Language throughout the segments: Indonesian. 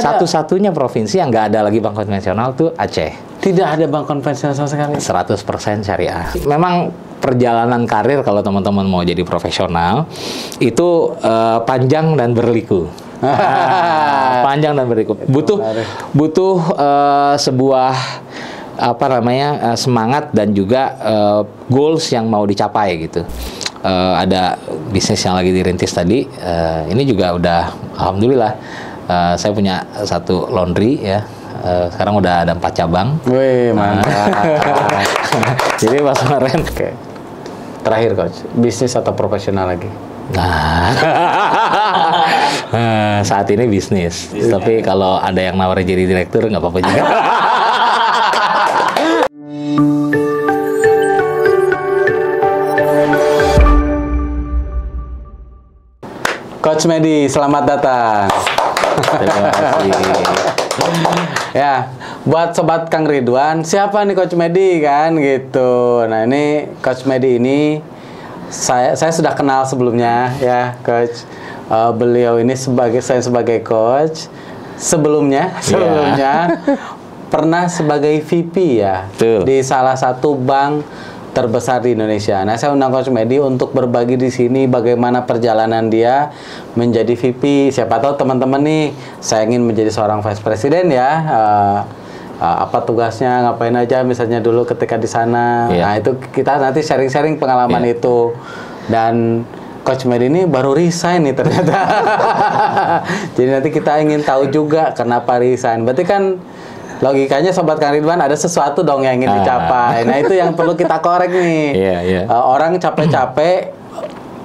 Satu-satunya provinsi yang nggak ada lagi bank konvensional tuh Aceh. Tidak ada bank konvensional sama sekali. 100% syariah. Memang perjalanan karir kalau teman-teman mau jadi profesional itu panjang dan berliku. Panjang dan berliku. Butuh sebuah semangat dan juga goals yang mau dicapai gitu. Ada bisnis yang lagi dirintis tadi. Ini juga udah alhamdulillah saya punya satu laundry ya. Sekarang udah ada 4 cabang. Wih, mantap. Jadi pas kemarin. Oke. Terakhir coach, bisnis atau profesional lagi? Nah, saat ini bisnis. Tapi kalau ada yang nawarin jadi direktur nggak apa-apa juga. Coach Medi, selamat datang. Terima kasih. Ya, buat sobat Kang Ridwan, siapa nih Coach Medi kan gitu. Nah, ini Coach Medi ini saya sudah kenal sebelumnya ya, Coach. Beliau ini saya sebagai coach. Sebelumnya pernah sebagai VP ya. Betul. Di salah satu bank terbesar di Indonesia. Nah, saya undang Coach Medi untuk berbagi di sini bagaimana perjalanan dia menjadi VP. Siapa tahu teman-teman nih, saya ingin menjadi seorang Vice President ya. Apa tugasnya, ngapain aja misalnya dulu ketika di sana. Nah, itu kita nanti sharing-sharing pengalaman itu. Dan Coach Medi ini baru resign nih ternyata. Jadi nanti kita ingin tahu juga kenapa resign. Berarti kan logikanya Sobat Kang Ridwan ada sesuatu dong yang ingin dicapai. Nah, itu yang perlu kita korek nih. Orang capek-capek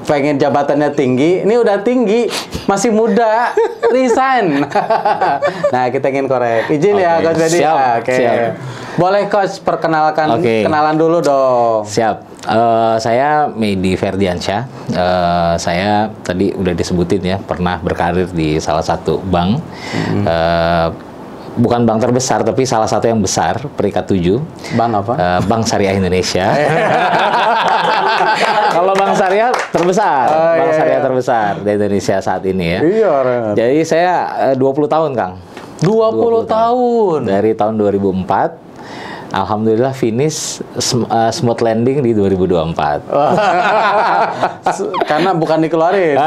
pengen jabatannya tinggi, ini udah tinggi, masih muda, resign. Nah, kita ingin korek. Izin ya Coach Medi. Siap. Boleh Coach perkenalkan, kenalan dulu dong. Siap. Saya Medi Ferdiansyah. Saya tadi udah disebutin ya, pernah berkarir di salah satu bank. Bukan bank terbesar, tapi salah satu yang besar, peringkat 7. Bank apa? Bank Syariah Indonesia. Kalau Bank Syariah terbesar, Bank Syariah terbesar di Indonesia saat ini ya. Jadi saya 20 tahun, Kang. 20 tahun? Dari tahun 2004. Alhamdulillah finish smooth landing di 2024. Karena bukan dikeluarin,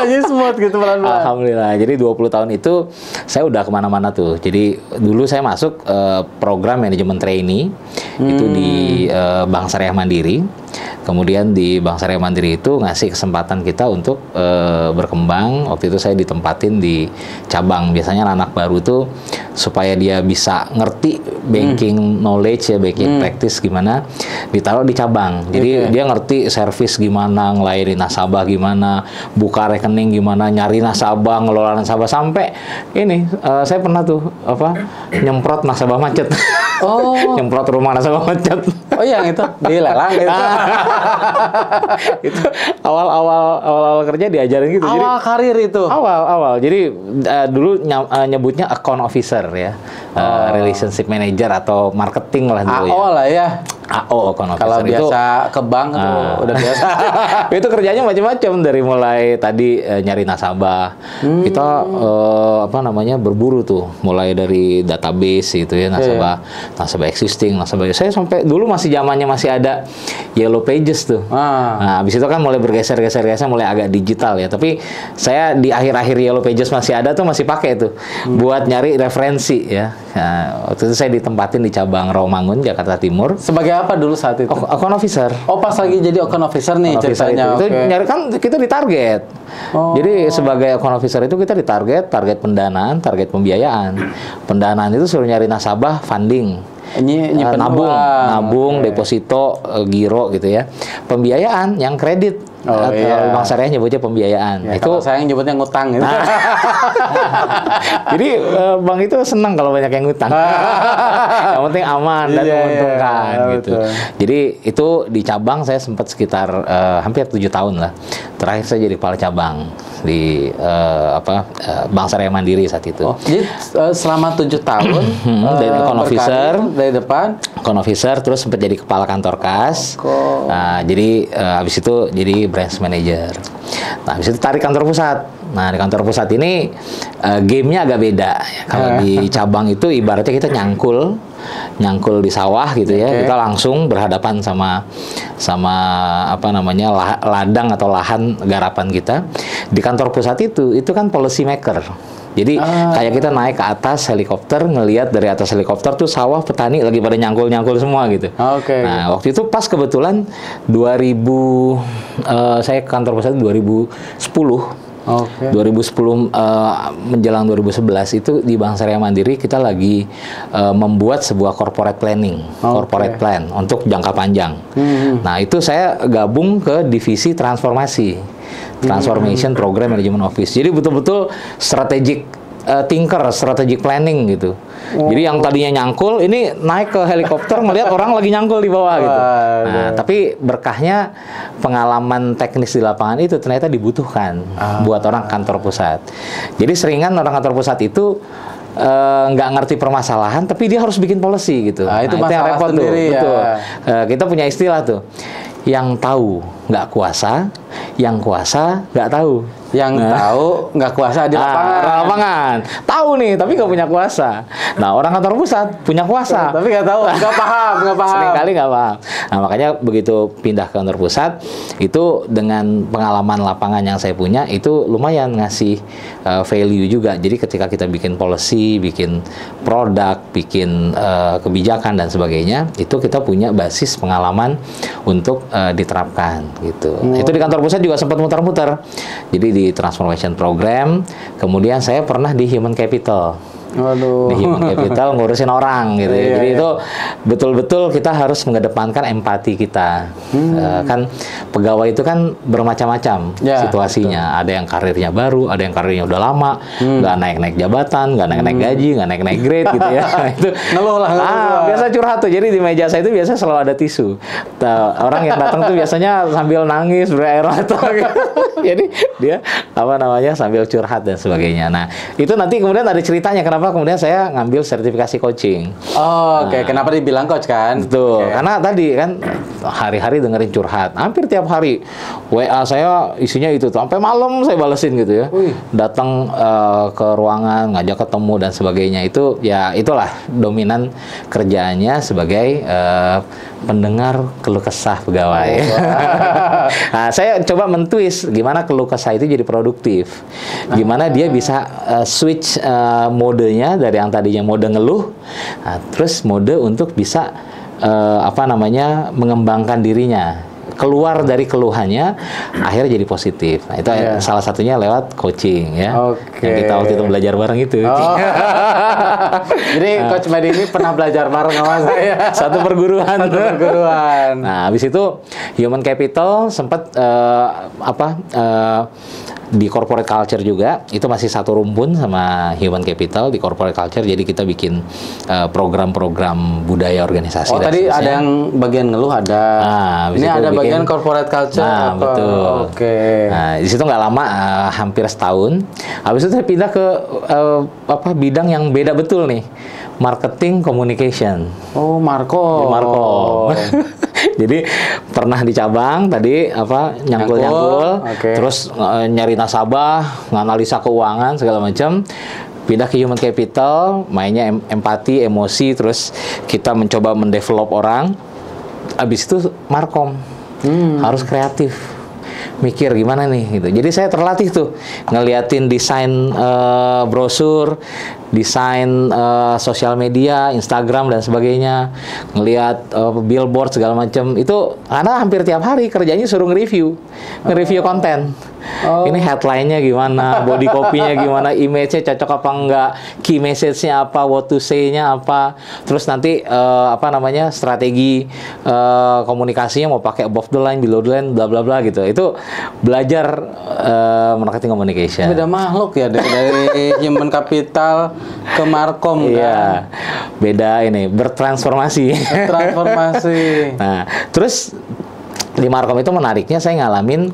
jadi smooth gitu pelan-pelan. Alhamdulillah. Jadi 20 tahun itu saya udah kemana-mana tuh. Jadi dulu saya masuk program manajemen trainee itu di Bank Syariah Mandiri. Kemudian di Bank Syariah Mandiri itu ngasih kesempatan kita untuk berkembang. Waktu itu saya ditempatin di cabang. Biasanya anak baru itu supaya dia bisa ngerti banking knowledge ya, banking practice gimana, ditaruh di cabang. Jadi dia ngerti service gimana, ngelayanin nasabah gimana, buka rekening gimana, nyari nasabah, ngelola nasabah, sampai ini saya pernah tuh nyemprot nasabah macet. Nyemprot rumah nasabah macet. Oh, yang itu dilelang gitu. Itu awal kerja diajarin gitu. Awal jadi, karir itu. Awal. Jadi dulu nyebutnya account officer ya. Relationship manager atau marketing lah dulu. AO lah ya. AO, account officer. Kalau biasa ke bank itu udah biasa. Itu kerjanya macam-macam, dari mulai tadi nyari nasabah. Kita berburu tuh, mulai dari database gitu ya, nasabah existing, nasabah. Saya sampai dulu zamannya masih ada Yellow Pages tuh. Nah, habis itu kan mulai bergeser mulai agak digital ya. Tapi saya di akhir-akhir Yellow Pages masih ada tuh, masih pakai tuh buat nyari referensi ya. Nah, waktu itu saya ditempatin di cabang Rawamangun, Jakarta Timur. Sebagai apa dulu saat itu? Account officer. Oh, pas lagi jadi account officer nih ceritanya. Itu nyari kan kita ditarget. Jadi sebagai account officer itu kita ditarget, target pendanaan, target pembiayaan. Pendanaan itu suruh nyari nasabah, funding. Nabung, deposito, giro gitu ya. Pembiayaan yang kredit. Bank Syariah nyebutnya pembiayaan. Ya, itu saya yang nyebutnya ngutang gitu. Jadi bank itu senang kalau banyak yang ngutang. Yang penting aman dan menguntungkan gitu. Jadi itu di cabang saya sempat sekitar hampir 7 tahun lah. Terakhir saya jadi kepala cabang di Bank Syariah Mandiri saat itu. Jadi selama 7 tahun dari account officer dari depan, account officer, terus sempat jadi kepala kantor kas. Nah, jadi habis itu jadi branch manager. Nah, habis itu tarik kantor pusat. Nah, di kantor pusat ini game-nya agak beda. Kalau di cabang itu ibaratnya kita nyangkul di sawah gitu ya. Kita langsung berhadapan sama apa namanya ladang atau lahan garapan kita. Di kantor pusat itu kan policy maker. Jadi kayak kita naik ke atas helikopter, ngelihat dari atas helikopter tuh sawah petani lagi pada nyangkul-nyangkul semua gitu. Nah, waktu itu pas kebetulan 2000 saya ke kantor pusat 2010. 2010 menjelang 2011 itu di Bank Syariah Mandiri kita lagi membuat sebuah corporate planning, corporate plan untuk jangka panjang. Nah, itu saya gabung ke divisi transformasi. Transformation Program Management Office. Jadi betul-betul strategic thinker, strategic planning gitu. Jadi yang tadinya nyangkul, ini naik ke helikopter melihat orang lagi nyangkul di bawah gitu. Nah, tapi berkahnya pengalaman teknis di lapangan itu ternyata dibutuhkan buat orang kantor pusat. Jadi seringan orang kantor pusat itu nggak ngerti permasalahan, tapi dia harus bikin policy gitu. Itu yang repot tuh. Betul. Kita punya istilah tuh. Yang tahu nggak kuasa, yang kuasa nggak tahu. Yang tahu nggak kuasa di lapangan. Tahu nih, tapi nggak punya kuasa. Nah, orang kantor pusat punya kuasa, tapi nggak tahu, nggak paham. Seringkali nggak paham. Nah, makanya begitu pindah ke kantor pusat, itu dengan pengalaman lapangan yang saya punya, itu lumayan ngasih value juga. Jadi ketika kita bikin policy, bikin produk, bikin kebijakan dan sebagainya, itu kita punya basis pengalaman untuk diterapkan gitu. Itu di kantor pusat juga sempat muter-muter. Jadi di transformation program, kemudian saya pernah di human capital. Di human capital ngurusin orang gitu ya. Jadi itu betul-betul kita harus mengedepankan empati kita. Kan pegawai itu kan bermacam-macam situasinya. Ada yang karirnya baru, ada yang karirnya udah lama, nggak naik-naik jabatan, nggak naik-naik gaji, nggak naik-naik grade gitu ya. Itu ngeluh lah. Biasa curhat tuh. Jadi di meja saya itu biasa selalu ada tisu. Orang yang datang tuh biasanya sambil nangis, berair mata gitu. Jadi dia apa namanya sambil curhat dan sebagainya. Nah, itu nanti kemudian ada ceritanya kenapa kemudian saya ngambil sertifikasi coaching. Kenapa dibilang coach kan? Betul. Karena tadi kan hari-hari dengerin curhat. Hampir tiap hari WA saya isinya itu tuh. Sampai malam saya balesin gitu ya. Datang ke ruangan, ngajak ketemu dan sebagainya. Itu ya itulah dominan kerjaannya sebagai pendengar keluh kesah pegawai. Nah, saya coba mentwist gimana keluh kesah itu jadi produktif. Gimana dia bisa switch modenya dari yang tadinya mode ngeluh, terus mode untuk bisa mengembangkan dirinya, keluar dari keluhannya, akhirnya jadi positif. Nah, itu salah satunya lewat coaching ya. Yang kita waktu itu belajar bareng itu. Jadi Coach Medi ini pernah belajar bareng sama saya. Satu perguruan. Nah, habis itu human capital sempat di corporate culture juga, itu masih satu rumpun sama human capital di corporate culture. Jadi kita bikin program-program budaya organisasi. Tadi ada yang bagian ngeluh ada. Ini ada bagian corporate culture. Betul. Nah, di situ nggak lama, hampir setahun. Habis itu saya pindah ke bidang yang beda betul nih, marketing communication. Markom. Jadi pernah di cabang tadi nyangkul-nyangkul, terus nyari nasabah, nganalisa keuangan segala macam. Pindah ke human capital, mainnya empati, emosi, terus kita mencoba mendevelop orang. Habis itu markom, harus kreatif, mikir gimana nih gitu. Jadi saya terlatih tuh ngeliatin desain brosur, desain sosial media, Instagram dan sebagainya, ngelihat billboard segala macam. Itu karena hampir tiap hari kerjanya suruh nge-review konten. Ini headline-nya gimana, body copy-nya gimana, image-nya cocok apa enggak, key message-nya apa, what to say-nya apa. Terus nanti strategi komunikasinya mau pakai above the line, below the line, bla bla bla gitu. Itu belajar marketing communication. Beda makhluk ya dari human capital ke markom kan. Beda ini, bertransformasi. Nah, terus di markom itu menariknya saya ngalamin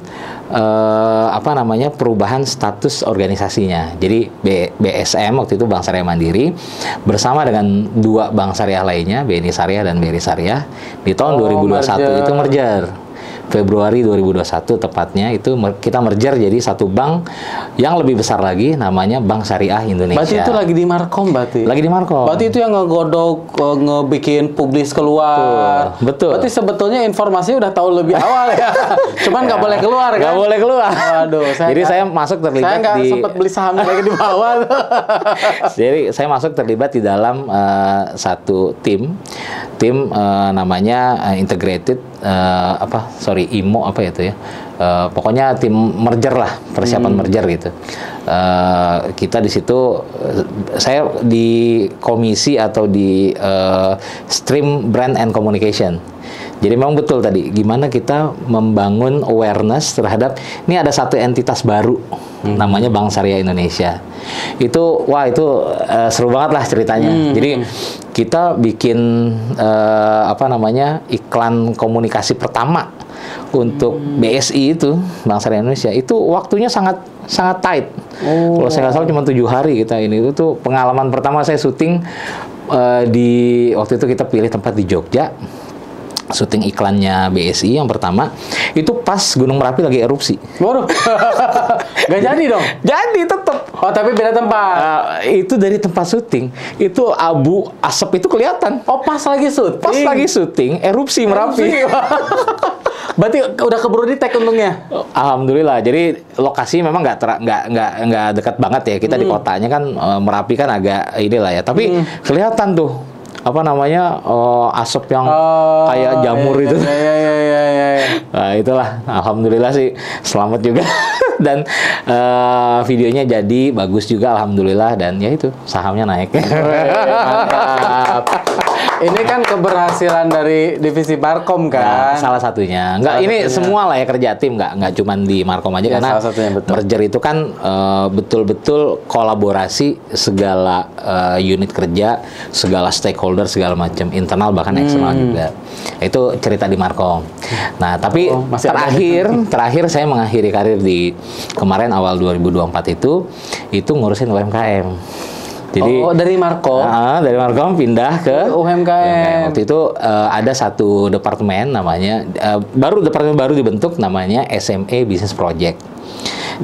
perubahan status organisasinya. Jadi BSM waktu itu Bank Syariah Mandiri bersama dengan dua bank syariah lainnya, BNI Syariah dan BRI Syariah, di tahun 2021 itu merger Februari 2021 tepatnya itu kita merger jadi satu bank yang lebih besar lagi namanya Bank Syariah Indonesia. Berarti itu lagi di Markom berarti? Lagi di Markom. Berarti itu yang ngegodok, ngebikin publis keluar. Betul. Berarti sebetulnya informasinya udah tahu lebih awal ya. Cuman nggak boleh keluar kan? Nggak boleh keluar. Waduh. Jadi saya masuk terlibat saya nggak sempat beli sahamnya lagi di bawah. Jadi saya masuk terlibat di dalam satu tim namanya integrated IMO apa itu ya. Pokoknya tim merger lah, persiapan merger gitu. Kita di situ saya di komisi atau di stream brand and communication. Jadi memang betul tadi gimana kita membangun awareness terhadap ini ada satu entitas baru namanya Bank Syariah Indonesia. Itu seru banget lah ceritanya. Jadi kita bikin iklan komunikasi pertama untuk BSI itu Bank Syariah Indonesia itu waktunya sangat tight. Kalau saya nggak salah cuma 7 hari kita ini. Itu tuh pengalaman pertama saya syuting di waktu itu kita pilih tempat di Jogja. Syuting iklannya BSI yang pertama itu pas Gunung Merapi lagi erupsi. Waduh, nggak jadi dong? Jadi tetap. Oh tapi beda tempat. Itu dari tempat syuting itu abu asap itu kelihatan. Oh pas lagi syuting. Pas lagi syuting erupsi Merapi. Berarti udah keburu di tag untungnya. Alhamdulillah. Jadi lokasi memang nggak dekat banget ya. Kita di kotanya kan Merapi kan agak inilah ya. Tapi kelihatan tuh asap yang kayak jamur itu. Nah, itulah alhamdulillah sih selamat juga dan videonya jadi bagus juga alhamdulillah dan ya itu sahamnya naik. Mantap. Ini kan keberhasilan dari divisi Markom kan? Nah, salah satunya. Semua lah ya kerja tim, nggak cuma di Markom aja karena merger itu kan betul-betul kolaborasi segala unit kerja, segala stakeholder, segala macam internal bahkan eksternal juga. Itu cerita di Markom. Nah, tapi terakhir saya mengakhiri karir di kemarin awal 2024 itu ngurusin UMKM. Jadi dari Markom? Dari Markom pindah ke UMKM. Waktu itu ada satu departemen namanya departemen baru dibentuk namanya SME Business Project.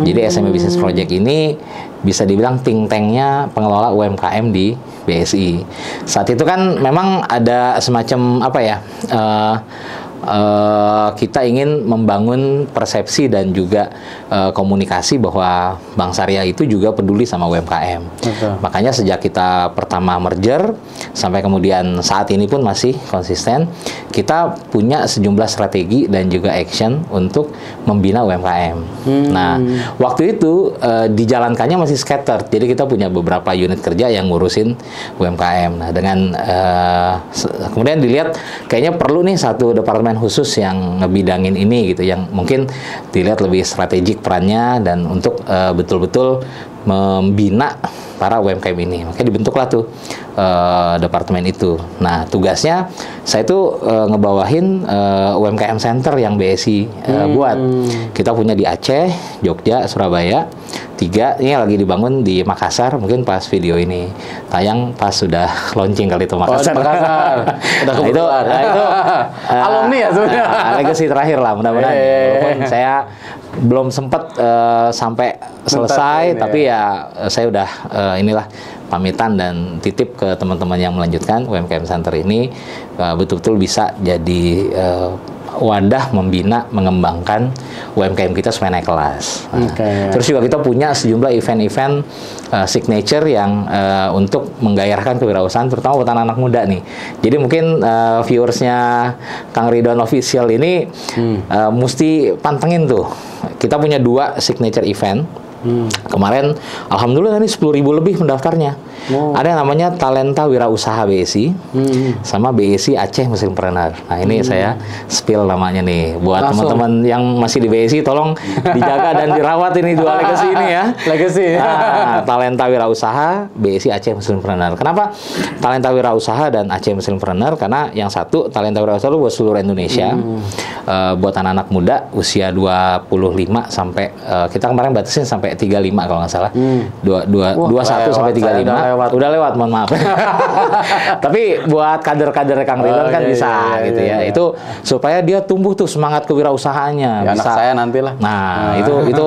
Jadi SME Business Project ini bisa dibilang think tank-nya pengelola UMKM di BSI. Saat itu kan memang ada semacam kita ingin membangun persepsi dan juga komunikasi bahwa Bank Syariah itu juga peduli sama UMKM. Betul. Makanya sejak kita pertama merger sampai kemudian saat ini pun masih konsisten, kita punya sejumlah strategi dan juga action untuk membina UMKM. Nah, waktu itu dijalankannya masih scattered. Jadi kita punya beberapa unit kerja yang ngurusin UMKM. Nah, dengan kemudian dilihat kayaknya perlu nih satu departemen khusus yang ngebidangin ini gitu, yang mungkin dilihat lebih strategik perannya dan untuk betul-betul membina para UMKM ini. Makanya dibentuklah tuh departemen itu. Nah, tugasnya saya tuh ngebawahin UMKM Center yang BSI buat. Kita punya di Aceh, Jogja, Surabaya. 3 ini lagi dibangun di Makassar. Mungkin pas video ini tayang pas sudah launching kali itu Makassar. Udah itu alumni ya sebenarnya. Legacy terakhir lah mudah-mudahan. Walaupun saya belum sempat sampai selesai, tapi ya saya udah inilah pamitan dan titip ke teman-teman yang melanjutkan UMKM Center ini betul-betul bisa jadi wadah membina, mengembangkan UMKM kita supaya naik kelas. Nah, terus juga kita punya sejumlah event-event signature yang untuk menggairahkan kewirausahaan, terutama buat anak-anak muda nih. Jadi mungkin viewersnya Kang Ridwan Official ini mesti pantengin tuh. Kita punya 2 signature event. Kemarin alhamdulillah ini 10.000 lebih pendaftarnya. Ada yang namanya Talenta Wirausaha BSI sama BSI Aceh Muslimpreneur. Nah, ini saya spill namanya nih buat teman-teman yang masih di BSI, tolong dijaga dan dirawat ini 2 legacy ini ya. Legacy. Talenta Wirausaha BSI Aceh Muslimpreneur. Kenapa Talenta Wirausaha dan Aceh Muslimpreneur? Karena yang satu Talenta Wirausaha itu buat seluruh Indonesia. Buat anak-anak muda usia 25 sampai kita kemarin batasin sampai 35 kalau nggak salah. 21 sampai 35. lewat. Udah lewat, mohon maaf. Tapi buat kader-kader Kang Ridwan kan bisa gitu ya. Itu supaya dia tumbuh tuh semangat kewirausahaannya. Ya, bisa. anak saya nantilah. Nah, itu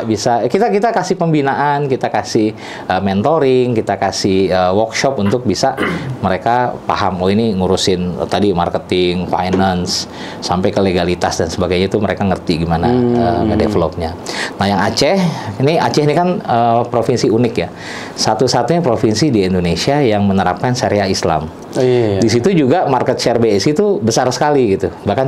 bisa kita kasih pembinaan, kita kasih mentoring, kita kasih workshop untuk bisa mereka paham, oh ini ngurusin tadi marketing, finance, sampai ke legalitas dan sebagainya, itu mereka ngerti gimana ngedevelopnya. Nah, yang Aceh ini kan provinsi unik ya. Satu-satunya provinsi di Indonesia yang menerapkan syariah Islam. Oh, iya. Di situ juga market share BSI itu besar sekali gitu. Bahkan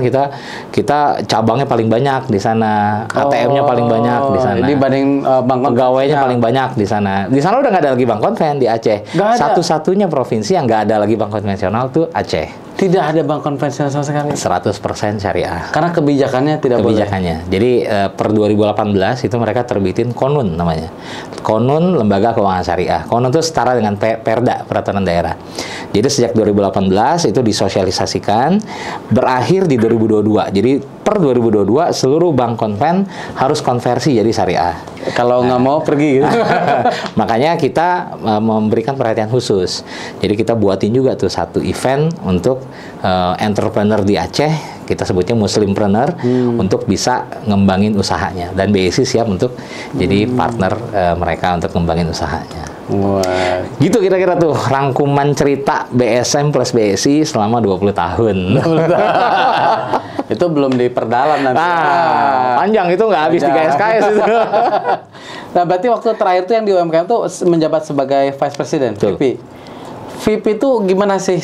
kita cabangnya paling banyak di sana, ATM-nya paling banyak di sana. Dibanding bank pegawainya paling banyak di sana. Di sana udah nggak ada lagi bank konven di Aceh. Satu-satunya provinsi yang nggak ada lagi bank konvensional tuh Aceh. Tidak ada bank konvensional sama sekali. 100% syariah. Karena kebijakannya tidak boleh. Jadi per 2018 itu mereka terbitin Konun namanya. Konun Lembaga Keuangan Syariah. Konun itu setara dengan Perda, Peraturan Daerah. Jadi sejak 2018 itu disosialisasikan, berakhir di 2022. Jadi per 2022 seluruh bank konven harus konversi jadi syariah. Kalau nggak mau pergi gitu. Makanya kita memberikan perhatian khusus. Jadi kita buatin juga tuh satu event untuk entrepreneur di Aceh, kita sebutnya Muslimpreneur, untuk bisa ngembangin usahanya. Dan BSI siap untuk jadi partner mereka untuk ngembangin usahanya. Wah. Gitu kira-kira tuh rangkuman cerita BSM plus BSI selama 20 tahun. Itu belum diperdalam nanti. Panjang itu nggak habis 3 SKS itu. Nah, berarti waktu terakhir tuh yang di UMKM tuh menjabat sebagai Vice President, VP. VP itu gimana sih?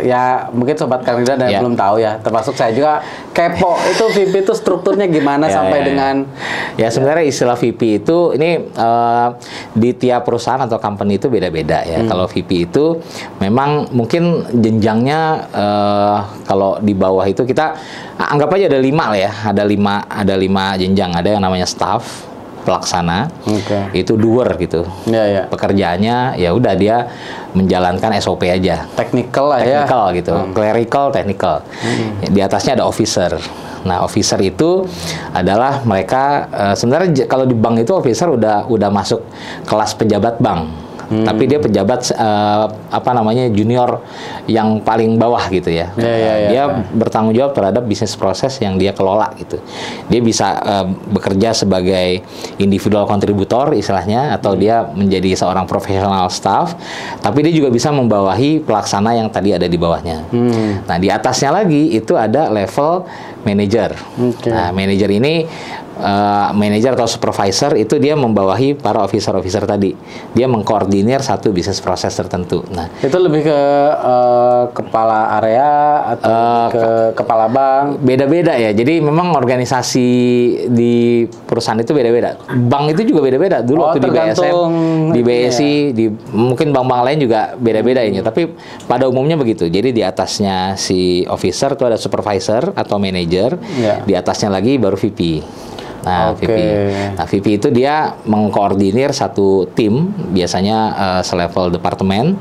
Ya mungkin sobat Kang Ridwan yang belum tahu ya, termasuk saya juga kepo. Itu VP itu strukturnya gimana sampai dengan? Ya sebenarnya istilah VP itu ini di tiap perusahaan atau company itu beda-beda ya. Kalau VP itu memang mungkin jenjangnya kalau di bawah itu kita anggap aja ada 5 lah ya. Ada 5 jenjang. Ada yang namanya staff, pelaksana, itu doer gitu. Pekerjaannya ya udah dia menjalankan SOP aja. Technical lah ya. Technical gitu. Clerical, technical. Di atasnya ada officer. Nah, officer itu adalah mereka sebenarnya kalau di bank itu officer udah masuk kelas pejabat bank. Tapi dia pejabat junior yang paling bawah gitu ya. Dia bertanggung jawab terhadap bisnis proses yang dia kelola gitu. Dia bisa bekerja sebagai individual kontributor istilahnya, atau dia menjadi seorang profesional staff, tapi dia juga bisa membawahi pelaksana yang tadi ada di bawahnya. Nah, di atasnya lagi itu ada level manager. Nah, manager ini manager atau supervisor itu dia membawahi para officer-officer tadi. Dia mengkoordinir satu bisnis proses tertentu. Nah, itu lebih ke kepala area atau ke kepala bank? Beda-beda ya. Jadi memang organisasi di perusahaan itu beda-beda. Bank itu juga beda-beda. Dulu waktu di BSM, di BSI, di mungkin bank-bank lain juga beda-beda ini. Tapi pada umumnya begitu. Jadi di atasnya si officer itu ada supervisor atau manager. Di atasnya lagi baru VP. Nah, VP. Nah, VP itu dia mengkoordinir satu tim, biasanya selevel departemen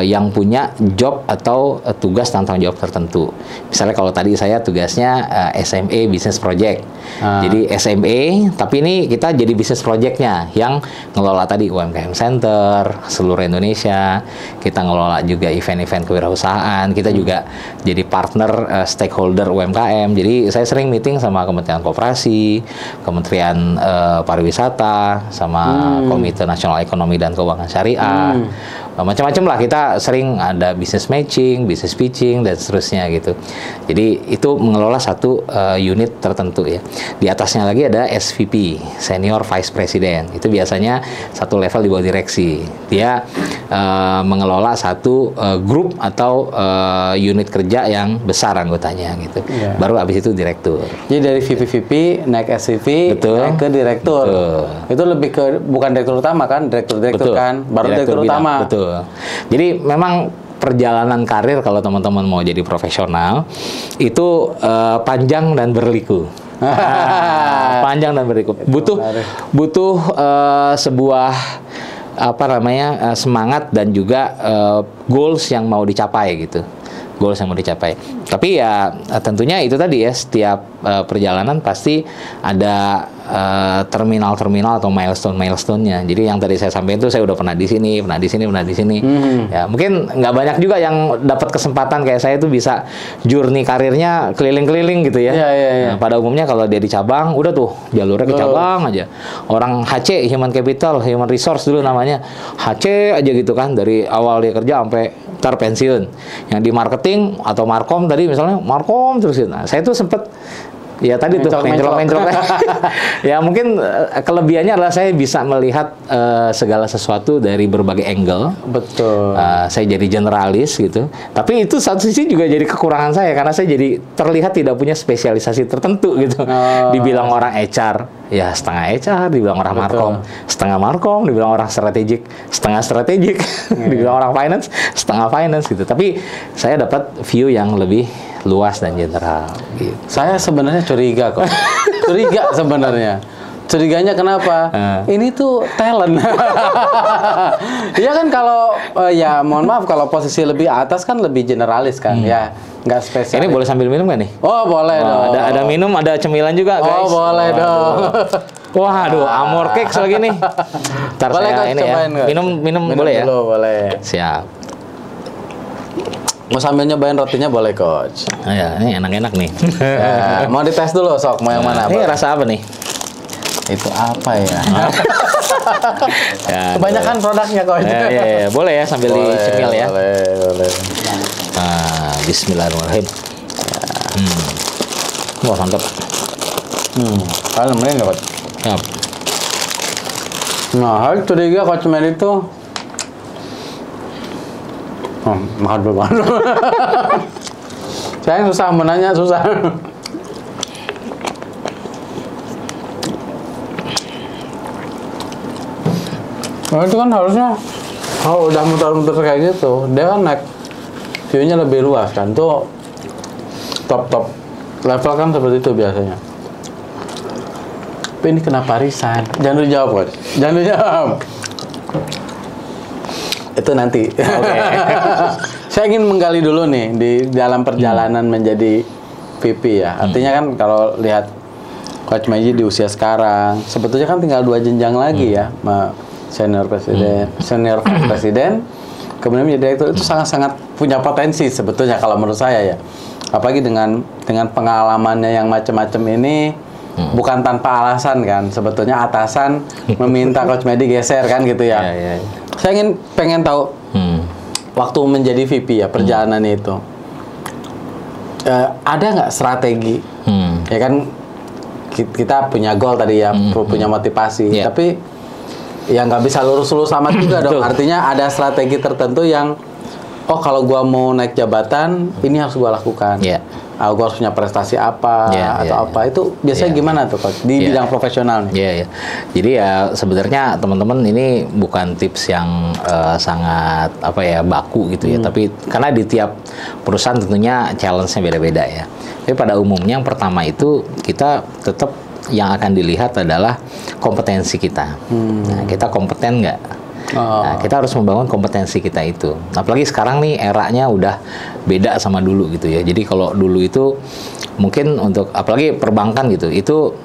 yang punya job atau tugas tanggung jawab tertentu. Misalnya kalau tadi saya tugasnya SME Business Project. Jadi SME, tapi ini kita jadi business projectnya yang ngelola tadi UMKM Center seluruh Indonesia. Kita ngelola juga event-event kewirausahaan. Kita juga jadi partner stakeholder UMKM. Jadi saya sering meeting sama Kementerian Koperasi, Kementerian Pariwisata, sama Komite Nasional Ekonomi dan Keuangan Syariah. Macam-macam lah, kita sering ada business matching, business pitching, dan seterusnya gitu. Jadi itu mengelola satu unit tertentu ya. Di atasnya lagi ada SVP, Senior Vice President. Itu biasanya satu level di bawah direksi. Dia mengelola satu grup atau unit kerja yang besar anggotanya gitu. Baru abis itu direktur. Jadi dari VP-VP naik SVP, naik ke direktur. Itu lebih ke bukan direktur utama kan, direktur kan, baru direktur utama. Betul. Jadi memang perjalanan karir kalau teman-teman mau jadi profesional itu panjang dan berliku. Panjang dan berliku. Butuh sebuah semangat dan juga goals yang mau dicapai gitu. Goals yang mau dicapai. Tapi ya tentunya itu tadi ya, setiap perjalanan pasti ada terminal-terminal atau milestone-milestone-nya. Jadi yang tadi saya sampaikan itu saya udah pernah di sini, pernah di sini, pernah di sini. Ya, mungkin nggak banyak juga yang dapat kesempatan kayak saya itu bisa journey karirnya keliling-keliling gitu ya. Nah, pada umumnya kalau dia di cabang, udah tuh jalurnya ke cabang aja. Orang HC, Human Capital, Human Resource dulu namanya. HC aja gitu kan, dari awal dia kerja sampai ntar pensiun. Yang di marketing atau markom tadi misalnya, markom terus gitu. Nah, saya tuh sempet ya tadi tuh menclok-menclok. Ya mungkin kelebihannya adalah saya bisa melihat segala sesuatu dari berbagai angle. Betul. Saya jadi generalis gitu. Tapi itu satu sisi juga jadi kekurangan saya karena saya jadi terlihat tidak punya spesialisasi tertentu gitu. Dibilang orang HR, ya setengah HR, dibilang orang markom, setengah markom, dibilang orang strategik, setengah strategik, dibilang orang finance, setengah finance gitu. Tapi saya dapat view yang lebih luas dan general gitu. Saya sebenarnya curiga kok. Curiga sebenarnya. Curiganya kenapa? Ini tuh talent. Iya kan kalau ya mohon maaf kalau posisi lebih atas kan lebih generalis kan ya. Nggak spesial. Ini boleh sambil minum nggak nih? Oh, boleh dong. Ada minum, ada cemilan juga, guys. Oh, boleh dong. Waduh, Amor Cakes lagi nih. Ntar boleh, saya ini ya. Minum boleh ya? Boleh. Siap. Mau sambil nyobain rotinya boleh, Coach. Ya, ini enak-enak nih. Ya, mau dites dulu, Sok. Mau yang mana? Ini rasa apa nih? Itu apa ya? Ya, kebanyakan produknya, Coach. Ya, boleh ya sambil dicemil ya. Boleh. Nah, bismillahirrahmanirrahim. Wah, mantap. Kalian nemenin ya, Coach? Siap. Nah, hal ketiga Coach Medi itu makan dulu. Saya susah menanya, susah. Nah, itu kan harusnya kalau udah muter-muter kayak gitu, dia kan naik view-nya lebih luas kan. Tuh top level kan seperti itu biasanya. Tapi ini kenapa resign? Jangan dijawab, Coach. Jangan dijawab. Itu nanti. Okay. Saya ingin menggali dulu nih di dalam perjalanan menjadi VP ya. Artinya kan kalau lihat Coach Meji di usia sekarang, sebetulnya kan tinggal 2 jenjang lagi ya, senior presiden, kemudian menjadi direktur. Itu sangat-sangat punya potensi sebetulnya kalau menurut saya ya. Apalagi dengan pengalamannya yang macam-macam ini. Bukan tanpa alasan kan, sebetulnya atasan meminta Coach Medi geser kan gitu ya. Saya pengen tahu waktu menjadi VP ya perjalanan itu ada nggak strategi? Ya kan kita punya goal tadi ya, punya motivasi, tapi ya nggak bisa lurus-lurus amat juga dong. Artinya ada strategi tertentu yang kalau gua mau naik jabatan ini harus gua lakukan. Gua harus punya prestasi apa apa itu biasanya gimana tuh Coach di bidang profesional nih? Jadi ya sebenarnya teman-teman ini bukan tips yang sangat baku gitu ya, tapi karena di tiap perusahaan tentunya challenge-nya beda-beda ya. Tapi pada umumnya yang pertama itu kita tetap yang akan dilihat adalah kompetensi kita. Nah, kita kompeten nggak? Nah, kita harus membangun kompetensi kita itu. Apalagi sekarang nih eranya udah beda sama dulu gitu ya. Jadi kalau dulu itu mungkin untuk apalagi perbankan gitu, itu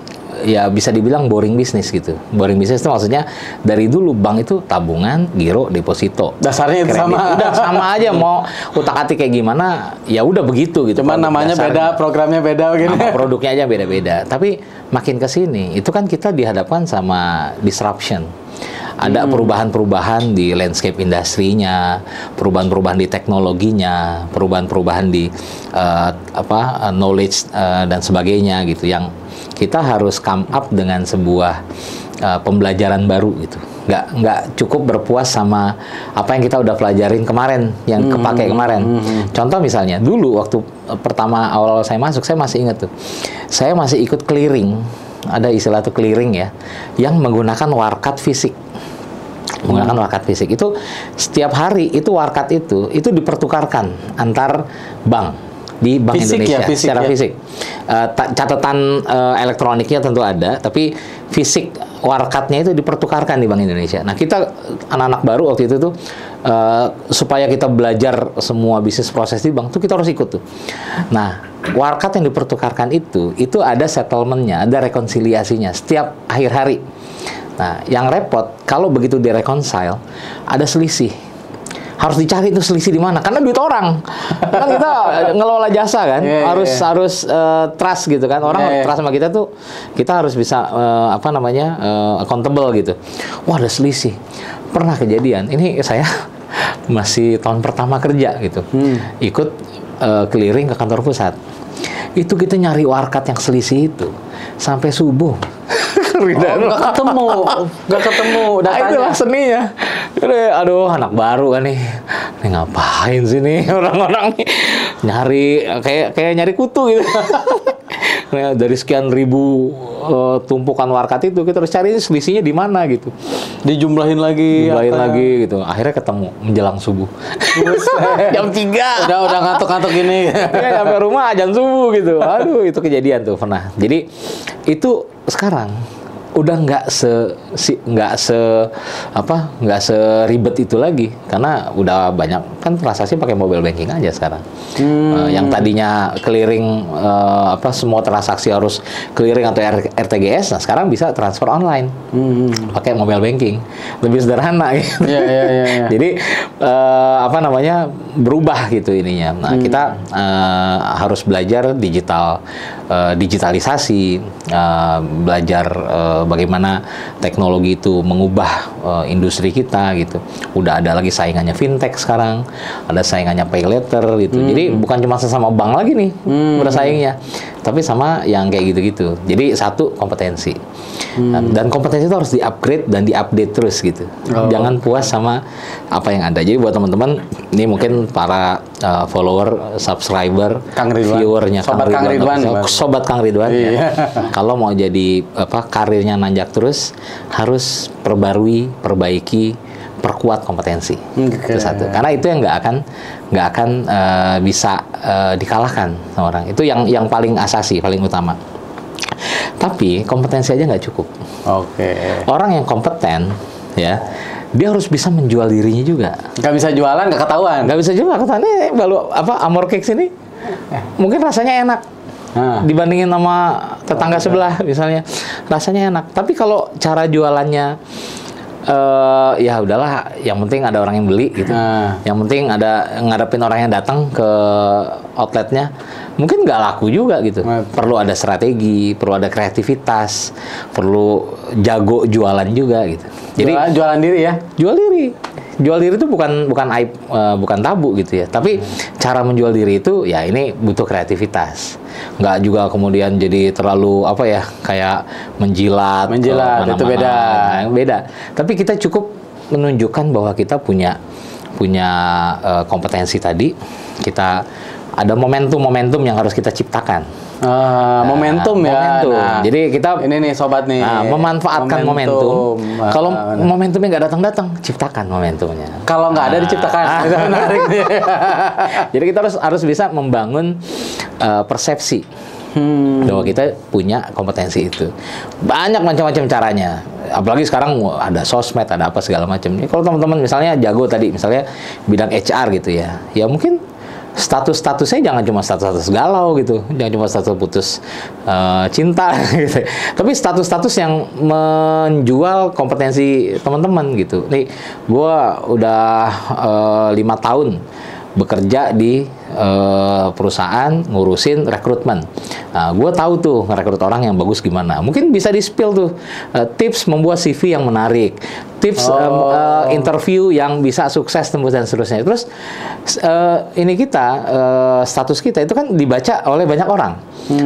ya bisa dibilang boring bisnis gitu. Boring bisnis itu maksudnya dari dulu bank itu tabungan, giro, deposito. Dasarnya itu kredit. sama. Udah sama aja, mau utak-atik kayak gimana, ya udah begitu gitu. Cuman namanya dasarnya beda, programnya beda gitu. Nama produknya aja beda-beda. Tapi makin ke sini itu kan kita dihadapkan sama disruption. Ada perubahan-perubahan di landscape industrinya, perubahan-perubahan di teknologinya, perubahan-perubahan di knowledge dan sebagainya gitu, yang kita harus come up dengan sebuah pembelajaran baru gitu. Nggak cukup berpuas sama apa yang kita udah pelajarin kemarin, yang kepake kemarin. Contoh misalnya, dulu waktu pertama awal saya masuk, saya masih ingat tuh, saya masih ikut clearing, ada istilah tuh clearing ya, yang menggunakan warkat fisik. Menggunakan warkat fisik itu setiap hari itu warkat itu dipertukarkan antar bank. di Bank Fisik Indonesia ya, fisik secara ya? fisik. Catatan elektroniknya tentu ada, tapi fisik warkatnya itu dipertukarkan di Bank Indonesia. Nah, kita anak-anak baru waktu itu tuh supaya kita belajar semua bisnis proses di bank tuh kita harus ikut tuh. Nah, warkat yang dipertukarkan itu ada settlementnya, ada rekonsiliasinya setiap akhir hari. Nah, yang repot kalau begitu direkonsile ada selisih. Harus dicari itu selisih di mana? Karena duit orang. Kan kita ngelola jasa kan, harus trust gitu kan. Orang trust sama kita tuh, kita harus bisa accountable gitu. Wah, ada selisih. Pernah kejadian. Ini saya masih tahun pertama kerja gitu. Ikut keliling ke kantor pusat. Itu kita nyari warkat yang selisih itu sampai subuh. Nggak ketemu. Nah, itulah seninya. Aduh, anak baru kan nih. Ini ngapain sih nih orang-orang nih nyari kayak nyari kutu gitu. Nah, dari sekian ribu tumpukan warkat itu kita harus cari selisihnya di mana gitu. Dijumlahin lagi gitu. Akhirnya ketemu menjelang subuh. Jam 3. Udah ngantuk-ngantuk gini. Ya, sampai rumah azan subuh gitu. Aduh, itu kejadian tuh pernah. Jadi itu sekarang udah nggak seribet itu lagi karena udah banyak kan transaksi pakai mobile banking aja sekarang. Yang tadinya clearing semua transaksi harus clearing atau RTGS, nah sekarang bisa transfer online pakai mobile banking, lebih sederhana gitu. Yeah. Jadi berubah gitu ininya. Nah, kita harus belajar digitalisasi, belajar bagaimana teknologi itu mengubah industri kita gitu. Udah ada lagi saingannya fintech sekarang, ada saingannya pay later gitu. Jadi bukan cuma sesama bank lagi nih bersaingnya, tapi sama yang kayak gitu-gitu. Jadi satu kompetensi. Dan kompetensi itu harus di-upgrade dan di-update terus gitu. Jangan puas sama apa yang ada. Jadi buat teman-teman, ini mungkin para follower, subscriber, viewernya Sobat Kang Ridwan ya. Kalau mau jadi karirnya nanjak terus, harus perbaiki, perkuat kompetensi. Itu satu. Karena itu yang nggak akan bisa dikalahkan sama orang. Itu yang paling asasi, paling utama. Tapi kompetensi aja nggak cukup. Orang yang kompeten ya, dia harus bisa menjual dirinya juga. Nggak bisa jualan, nggak ketahuan. Nggak bisa jualan, ketahuan. Ini baru Amor Cakes ini mungkin rasanya enak. Dibandingin sama tetangga sebelah misalnya, rasanya enak. Tapi kalau cara jualannya ya udahlah, yang penting ada orang yang beli gitu. Yang penting ada ngadepin orang yang datang ke outletnya, mungkin nggak laku juga gitu. Perlu ada strategi, perlu ada kreativitas, perlu jago jualan juga gitu. Jadi jualan diri ya. Jual diri itu bukan aib, bukan tabu gitu ya. Tapi cara menjual diri itu ya ini butuh kreativitas. Nggak juga kemudian jadi terlalu kayak menjilat itu beda. Tapi kita cukup menunjukkan bahwa kita punya kompetensi tadi. Kita ada momentum yang harus kita ciptakan. Momentum ya. Nah, jadi kita ini nih sobat nih. Memanfaatkan momentum. Kalau momentumnya nggak datang, ciptakan momentumnya. Kalau nggak ada diciptakan. Itu menarik nih. Jadi kita harus bisa membangun persepsi bahwa kita punya kompetensi itu. Banyak macam-macam caranya. Apalagi sekarang ada sosmed, ada apa segala macam. Kalau teman-teman misalnya jago tadi, misalnya bidang HR gitu ya. Ya mungkin statusnya jangan cuma status galau gitu, jangan cuma status putus cinta gitu. Tapi status yang menjual kompetensi teman-teman gitu. Nih, gua udah 5 tahun bekerja di perusahaan ngurusin rekrutmen. Nah, gue tahu tuh ngerekrut orang yang bagus gimana. Mungkin bisa di-spill tuh tips membuat CV yang menarik, tips interview yang bisa sukses tembus dan seterusnya. Terus ini status kita itu kan dibaca oleh banyak orang,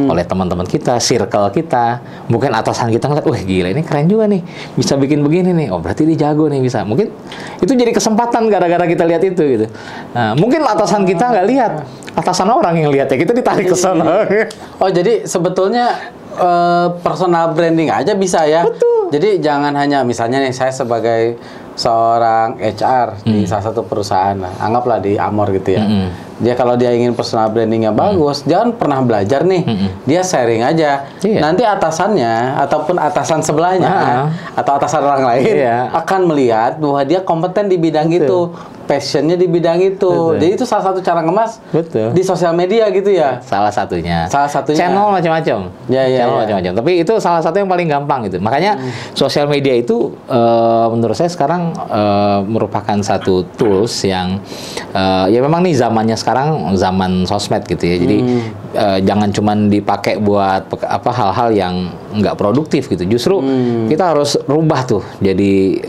oleh teman-teman kita, circle kita, mungkin atasan kita ngeliat, wah gila ini keren juga nih, bisa bikin begini nih. Oh berarti dia jago nih bisa. Mungkin itu jadi kesempatan gara-gara kita lihat itu gitu. Nah, mungkin atasan kita nggak lihat, atasan orang yang lihat ya, kita ditarik ke sana. Oh jadi sebetulnya personal branding aja bisa ya. Betul. Jadi jangan hanya misalnya nih saya sebagai seorang HR di salah satu perusahaan, anggaplah di Amor gitu ya. Dia kalau dia ingin personal brandingnya bagus, jangan pernah belajar nih. Dia sharing aja. Iya. Nanti atasannya ataupun atasan sebelahnya atau atasan orang lain akan melihat bahwa dia kompeten di bidang itu, passionnya di bidang itu. Jadi itu salah satu cara ngemas di sosial media gitu ya. Salah satunya. Channel Channel macam-macam. Channel macam-macam. Tapi itu salah satu yang paling gampang gitu. Makanya sosial media itu menurut saya sekarang merupakan satu tools yang ya memang nih zamannya sekarang zaman sosmed gitu ya. Jadi jangan cuman dipakai buat hal-hal yang nggak produktif gitu. Justru kita harus rubah tuh jadi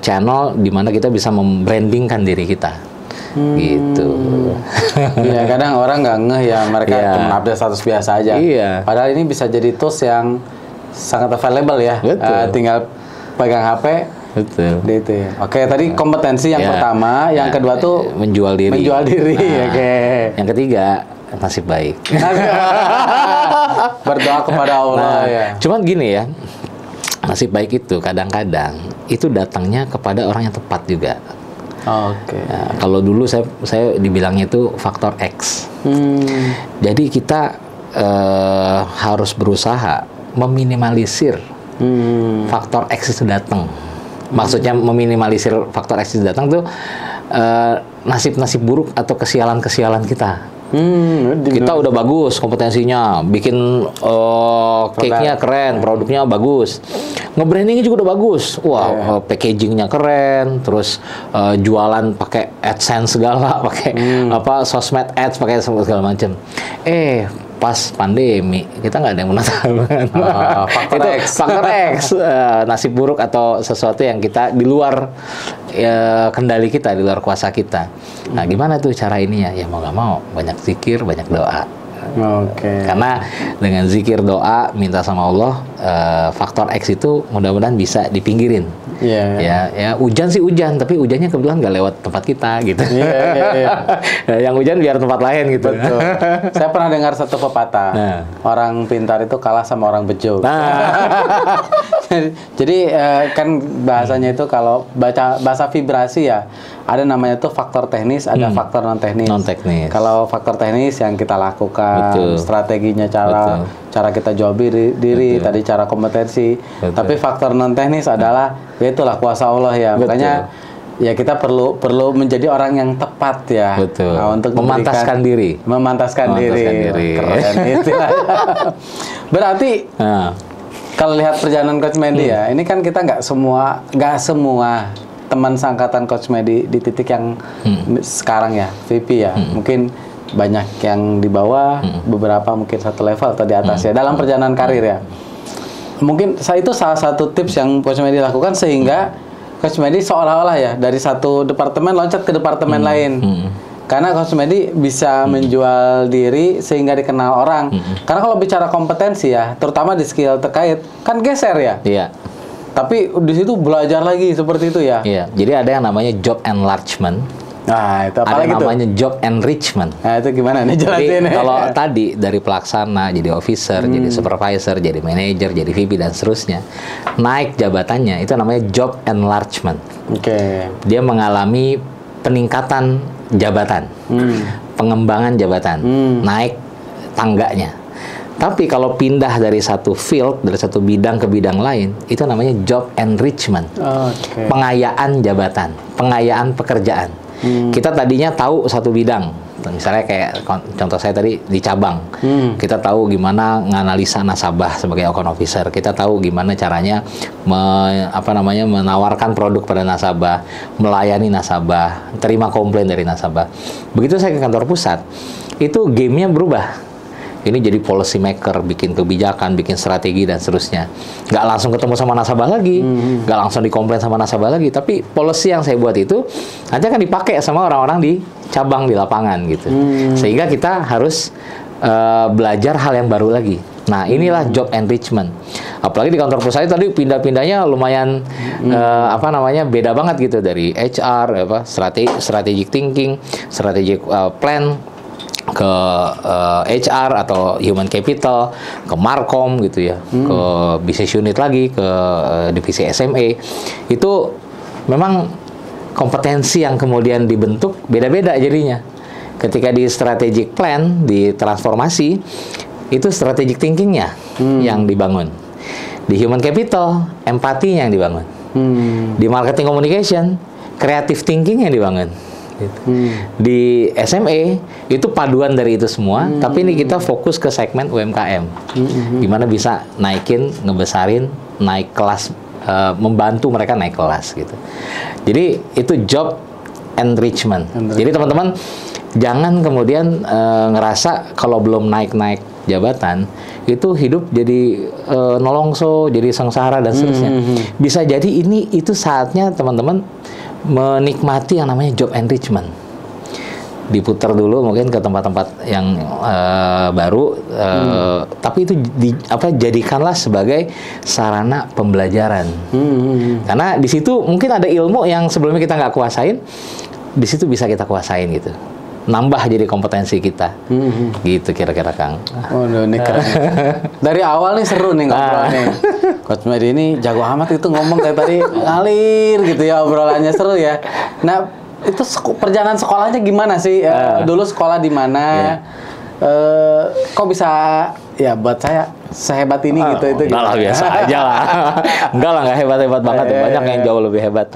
channel di mana kita bisa membrandingkan diri kita. Gitu. Iya, kadang orang nggak ngeh ya, mereka cuma update status biasa aja. Padahal ini bisa jadi tools yang sangat available ya. Tinggal pegang HP. Betul. Itu ya. Oke, tadi kompetensi yang pertama, yang kedua tuh menjual diri. Oke. Yang ketiga, nasib baik. Berdoa kepada Allah ya. Cuman gini ya, nasib baik itu kadang-kadang itu datangnya kepada orang yang tepat juga. Oke. Nah, kalau dulu saya dibilangnya itu faktor X. Jadi kita harus berusaha meminimalisir faktor X itu datang. Maksudnya meminimalisir faktor X itu datang tuh nasib-nasib buruk atau kesialan-kesialan kita. Kita udah bagus kompetensinya, bikin cake-nya keren, produknya bagus, nge-brandingnya juga udah bagus. Wah, packagingnya keren, terus jualan pakai AdSense segala, pakai sosmed ads, pakai segala macam. Pas pandemi kita nggak ada yang pernah tahu. Faktor X, nasib buruk atau sesuatu yang kita di luar kendali kita, di luar kuasa kita. Nah, gimana tuh cara ini ya? Ya mau nggak mau banyak zikir, banyak doa. Karena dengan zikir, doa, minta sama Allah, faktor X itu mudah-mudahan bisa dipinggirin. Ya hujan sih hujan, tapi hujannya kebetulan nggak lewat tempat kita gitu. Yang hujan biar tempat lain gitu. Betul. Saya pernah dengar satu pepatah, orang pintar itu kalah sama orang bejo. Jadi kan bahasanya itu kalau bahasa vibrasi ya, ada namanya tuh faktor teknis, ada faktor non teknis. Kalau faktor teknis yang kita lakukan, strateginya, cara kita jual diri, tadi cara kompetensi. Tapi faktor non teknis adalah itulah kuasa Allah ya. Makanya ya kita perlu menjadi orang yang tepat ya. Untuk memantaskan diri. Keren istilahnya. Berarti kalau lihat perjalanan Coach Medi ya, ini kan kita nggak semua teman seangkatan Coach Medi di titik yang sekarang ya, VP ya. Mungkin banyak yang di bawah, beberapa mungkin satu level atau di atas ya dalam perjalanan karir ya. Mungkin itu salah satu tips yang Coach Medi lakukan sehingga Coach Medi seolah-olah ya dari satu departemen loncat ke departemen lain. Karena Coach Medi bisa menjual diri sehingga dikenal orang. Karena kalau bicara kompetensi ya, terutama di skill terkait, kan geser ya. Tapi di situ belajar lagi seperti itu ya. Jadi ada yang namanya job enlargement. Nah, itu apa lagi tuh? Ada namanya job enrichment. Nah, itu gimana nih jelasin? Jadi kalau tadi dari pelaksana jadi officer, jadi supervisor, jadi manager, jadi VP dan seterusnya, naik jabatannya itu namanya job enlargement. Dia mengalami peningkatan jabatan, pengembangan jabatan, naik tangganya. Tapi kalau pindah dari satu field, dari satu bidang ke bidang lain, itu namanya job enrichment. Pengayaan jabatan, pengayaan pekerjaan. Kita tadinya tahu satu bidang, misalnya kayak contoh saya tadi di cabang, kita tahu gimana nganalisa nasabah sebagai account officer, kita tahu gimana caranya menawarkan produk pada nasabah, melayani nasabah, terima komplain dari nasabah. Begitu saya ke kantor pusat, itu gamenya berubah. Ini jadi policy maker, bikin kebijakan, bikin strategi dan seterusnya. Nggak langsung ketemu sama nasabah lagi, nggak langsung dikomplain sama nasabah lagi. Tapi policy yang saya buat itu nanti akan dipakai sama orang-orang di cabang, di lapangan gitu. Sehingga kita harus belajar hal yang baru lagi. Nah, inilah job enrichment. Apalagi di kantor pusat tadi pindah-pindahnya lumayan beda banget gitu, dari HR, strategic thinking, strategic plan, ke HR atau human capital, ke Markom gitu ya, ke business unit lagi, ke divisi SME, itu memang kompetensi yang kemudian dibentuk beda-beda jadinya. Ketika di strategic plan, di transformasi, itu strategic thinkingnya yang dibangun. Di human capital, empatinya yang dibangun. Di marketing communication, creative thinking yang dibangun. Gitu. Di SME itu paduan dari itu semua, tapi ini kita fokus ke segmen UMKM, gimana bisa naikin, ngebesarin, naik kelas, membantu mereka naik kelas gitu. Jadi itu job enrichment. Jadi teman-teman jangan kemudian ngerasa kalau belum naik-naik jabatan itu hidup jadi nolongso, jadi sengsara dan seterusnya. Bisa jadi itu saatnya teman-teman menikmati yang namanya job enrichment. Diputar dulu mungkin ke tempat-tempat yang baru, tapi itu jadikanlah sebagai sarana pembelajaran. Karena di situ mungkin ada ilmu yang sebelumnya kita nggak kuasain, di situ bisa kita kuasain gitu. Nambah jadi kompetensi kita, gitu kira-kira Kang. Waduh, ini keren. Dari awal nih seru nih ngobrolnya. Coach Medi ini jago amat itu ngomong kayak tadi ngalir gitu ya, obrolannya seru ya. Nah, itu perjalanan sekolahnya gimana sih? Dulu sekolah di mana? Kok bisa ya buat saya sehebat ini gitu itu? Enggak lah, biasa aja lah. Nggak hebat-hebat banget. Banyak yang jauh lebih hebat.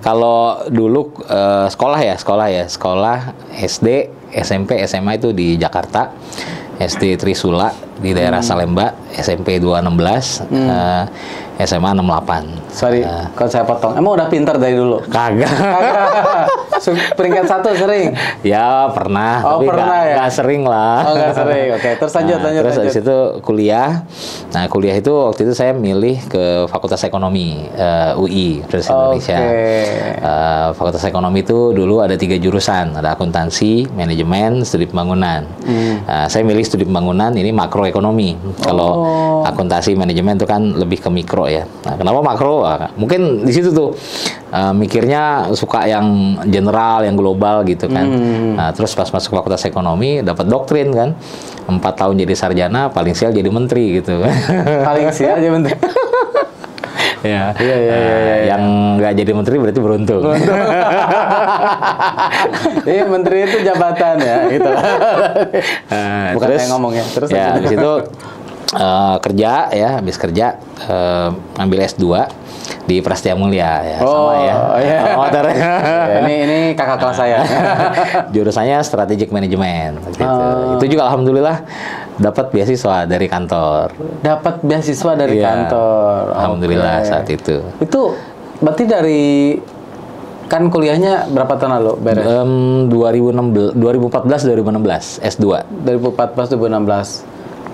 Kalau dulu sekolah SD, SMP, SMA itu di Jakarta. SD Trisula di daerah Salemba, SMP 216, SMA 68. Sorry, kalau saya potong. Emang udah pintar dari dulu? Kagak. Peringkat 1 sering? Ya pernah, tapi nggak sering lah. Oh nggak sering, oke. Terus lanjut. Terus habis itu kuliah. Nah kuliah itu waktu itu saya milih ke Fakultas Ekonomi UI Universitas Indonesia. Fakultas Ekonomi itu dulu ada 3 jurusan, ada akuntansi, manajemen, studi pembangunan. Saya milih studi pembangunan, ini makroekonomi. Kalau akuntansi, manajemen itu kan lebih ke mikro ya. Nah, kenapa makro? Mungkin di situ tuh mikirnya suka yang general, yang global gitu kan. Nah, terus pas masuk Fakultas Ekonomi dapat doktrin kan. 4 tahun jadi sarjana, paling sial jadi menteri gitu. Paling sial jadi menteri. Ya. Yang nggak jadi menteri berarti beruntung. Iya, menteri itu jabatan ya, gitu. Bukan terus, saya ngomong ya. Terus ya, habis itu kerja ya, habis kerja ambil S2 di Prasetya Mulia ya, sama ya. Ini kakak kelas saya. Jurusannya strategic management gitu. Itu juga alhamdulillah dapat beasiswa dari kantor. Dapat beasiswa dari kantor. Alhamdulillah saat itu. Itu berarti dari kan kuliahnya berapa tahun lalu beres? 2014-2016 S2. 2014-2016.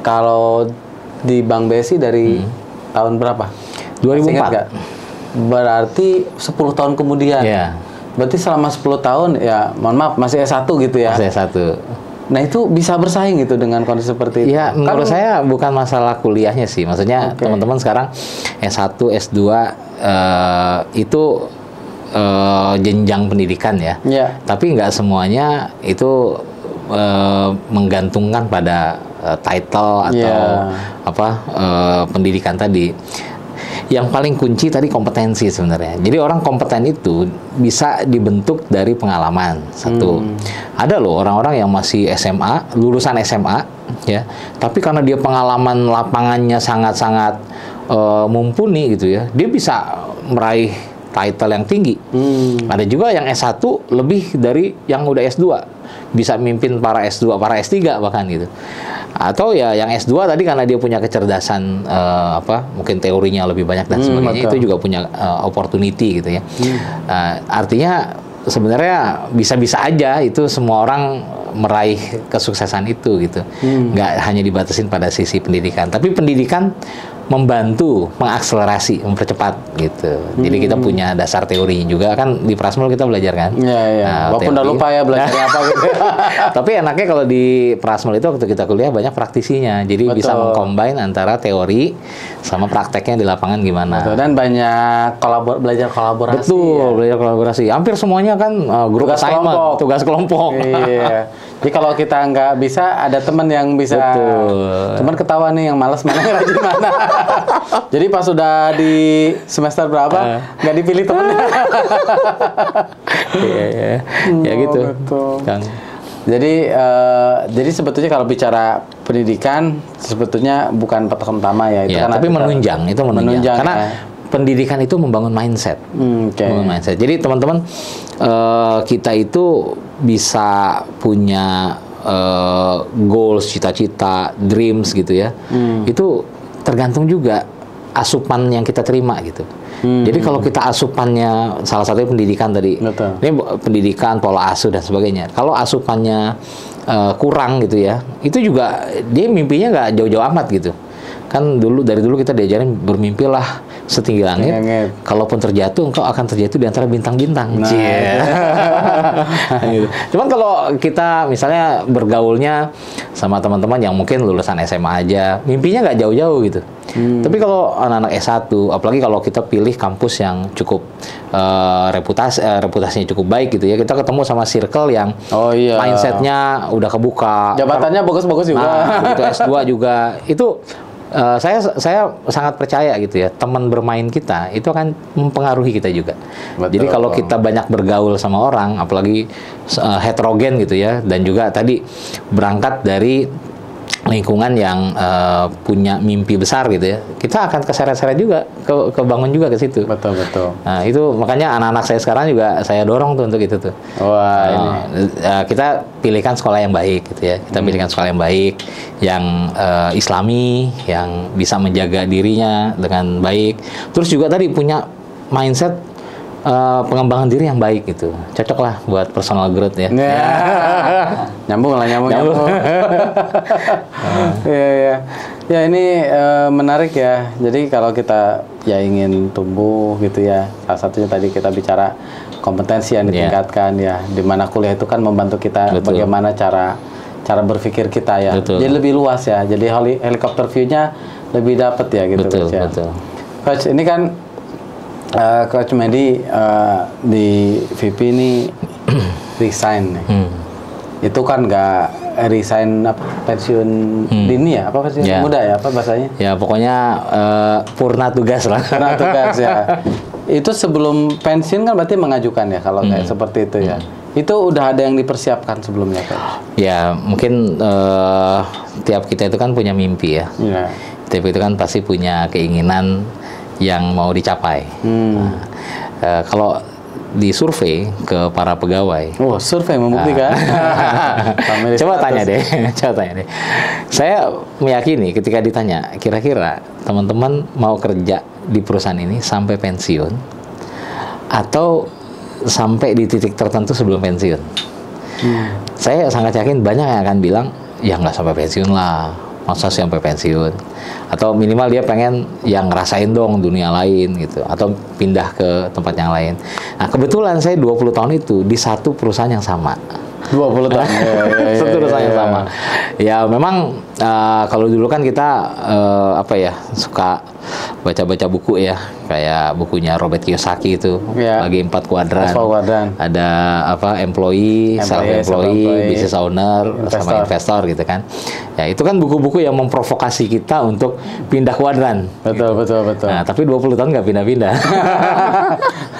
Kalau di Bank BSI dari tahun berapa? 2004. Berarti 10 tahun kemudian. Iya. Berarti selama 10 tahun ya, mohon maaf masih S1 gitu ya. Masih S1. Nah, itu bisa bersaing gitu dengan kondisi seperti itu. Ya, menurut saya bukan masalah kuliahnya sih. Maksudnya teman-teman sekarang S1, S2 itu jenjang pendidikan ya. Tapi nggak semuanya itu menggantungkan pada title atau pendidikan tadi. Yang paling kunci tadi kompetensi sebenarnya. Jadi orang kompeten itu bisa dibentuk dari pengalaman. Satu, ada loh orang-orang yang masih SMA, lulusan SMA, ya, tapi karena dia pengalaman lapangannya sangat-sangat mumpuni gitu ya, dia bisa meraih title yang tinggi. Ada juga yang S1 lebih dari yang udah S2. Bisa mimpin para S2, para S3 bahkan gitu. Atau ya yang S2 tadi karena dia punya kecerdasan mungkin teorinya lebih banyak dan sebagainya, itu juga punya opportunity gitu ya. Artinya sebenarnya bisa-bisa aja itu semua orang meraih kesuksesan itu gitu. Nggak hanya dibatasin pada sisi pendidikan, tapi pendidikan membantu, mengakselerasi, mempercepat gitu. Jadi kita punya dasar teori juga kan di Prasmul kita belajar kan. Iya. Walaupun udah lupa ya belajarnya apa gitu. Tapi enaknya kalau di Prasmul itu waktu kita kuliah banyak praktisinya. Jadi bisa mengcombine antara teori sama prakteknya di lapangan gimana. Dan banyak belajar kolaborasi. Belajar kolaborasi. Hampir semuanya kan grup assignment, tugas kelompok. Iya. Jadi kalau kita nggak bisa, ada teman yang bisa. Betul. Cuman ketawa nih yang malas mana, yang rajin mana. Jadi pas sudah di semester berapa, nggak dipilih temennya. Iya. Ya gitu. Betul. Kang. Jadi sebetulnya kalau bicara pendidikan, sebetulnya bukan patokan utama ya. Itu Ya, kan tapi menunjang. Karena ya. pendidikan itu membangun mindset. Membangun mindset. Jadi teman-teman, kita itu bisa punya goals, cita-cita, dreams gitu ya. Itu tergantung juga asupan yang kita terima gitu. Jadi kalau kita asupannya, salah satunya pendidikan tadi. Betul. Ini pendidikan, pola asuh dan sebagainya. Kalau asupannya kurang gitu ya, itu juga dia mimpinya nggak jauh-jauh amat gitu. Kan dari dulu kita diajarin bermimpilah setinggi langit. Kalaupun terjatuh, engkau akan terjatuh di antara bintang-bintang. Nah, gitu. Cuman kalau kita misalnya bergaulnya sama teman-teman yang mungkin lulusan SMA aja, mimpinya nggak jauh-jauh gitu. Tapi kalau anak-anak S1, apalagi kalau kita pilih kampus yang cukup reputasinya cukup baik gitu ya, kita ketemu sama circle yang mindsetnya udah kebuka. Jabatannya bagus-bagus juga. Nah, begitu S2 juga. Itu saya sangat percaya gitu ya, teman bermain kita itu akan mempengaruhi kita juga. Betul. Jadi kalau kita banyak bergaul sama orang, apalagi heterogen gitu ya, dan juga tadi berangkat dari lingkungan yang punya mimpi besar gitu ya, kita akan keseret-seret juga, kebangun juga ke situ. Betul. Nah itu makanya anak-anak saya sekarang juga saya dorong tuh untuk itu tuh. Wah, ini. Kita pilihkan sekolah yang baik gitu ya. Kita pilihkan sekolah yang baik, yang Islami, yang bisa menjaga dirinya dengan baik. Terus juga tadi punya mindset pengembangan diri yang baik gitu. Cocok lah buat personal growth ya. Nyambung. Iya. Ya ini menarik ya. Jadi kalau kita ya ingin tumbuh gitu ya, salah satunya tadi kita bicara kompetensi yang ditingkatkan ya. Dimana kuliah itu kan membantu kita bagaimana cara berpikir kita ya. Jadi lebih luas ya. Jadi helikopter view-nya lebih dapat ya gitu. Betul. Coach, ini kan Coach Medi di VP ini resign nih. Itu kan nggak resign pensiun dini ya? Apa pensiun muda ya? Apa bahasanya? Ya pokoknya purna tugas lah. Purna tugas ya. Itu sebelum pensiun kan berarti mengajukan ya kalau kayak seperti itu ya. Itu udah ada yang dipersiapkan sebelumnya kan? Ya mungkin tiap kita itu kan punya mimpi ya. Tiap itu kan pasti punya keinginan yang mau dicapai. Kalau di survei ke para pegawai, survei membuktikan. Coba tanya deh. Saya meyakini ketika ditanya, kira-kira teman-teman mau kerja di perusahaan ini sampai pensiun atau sampai di titik tertentu sebelum pensiun? Saya sangat yakin banyak yang akan bilang, ya nggak sampai pensiun lah. Masa sampai pensiun, atau minimal dia pengen yang ngerasain dong dunia lain gitu, atau pindah ke tempat yang lain. Nah kebetulan saya 20 tahun itu di satu perusahaan yang sama. 20 tahun. Satu perusahaan yang sama. Ya memang kalau dulu kan kita suka baca-baca buku ya, kayak bukunya Robert Kiyosaki itu, bagi 4 kuadran. Ada employee, self-employee, business owner, sama investor gitu kan. Ya itu kan buku-buku yang memprovokasi kita untuk pindah kuadran. Betul. Nah, tapi 20 tahun nggak pindah-pindah.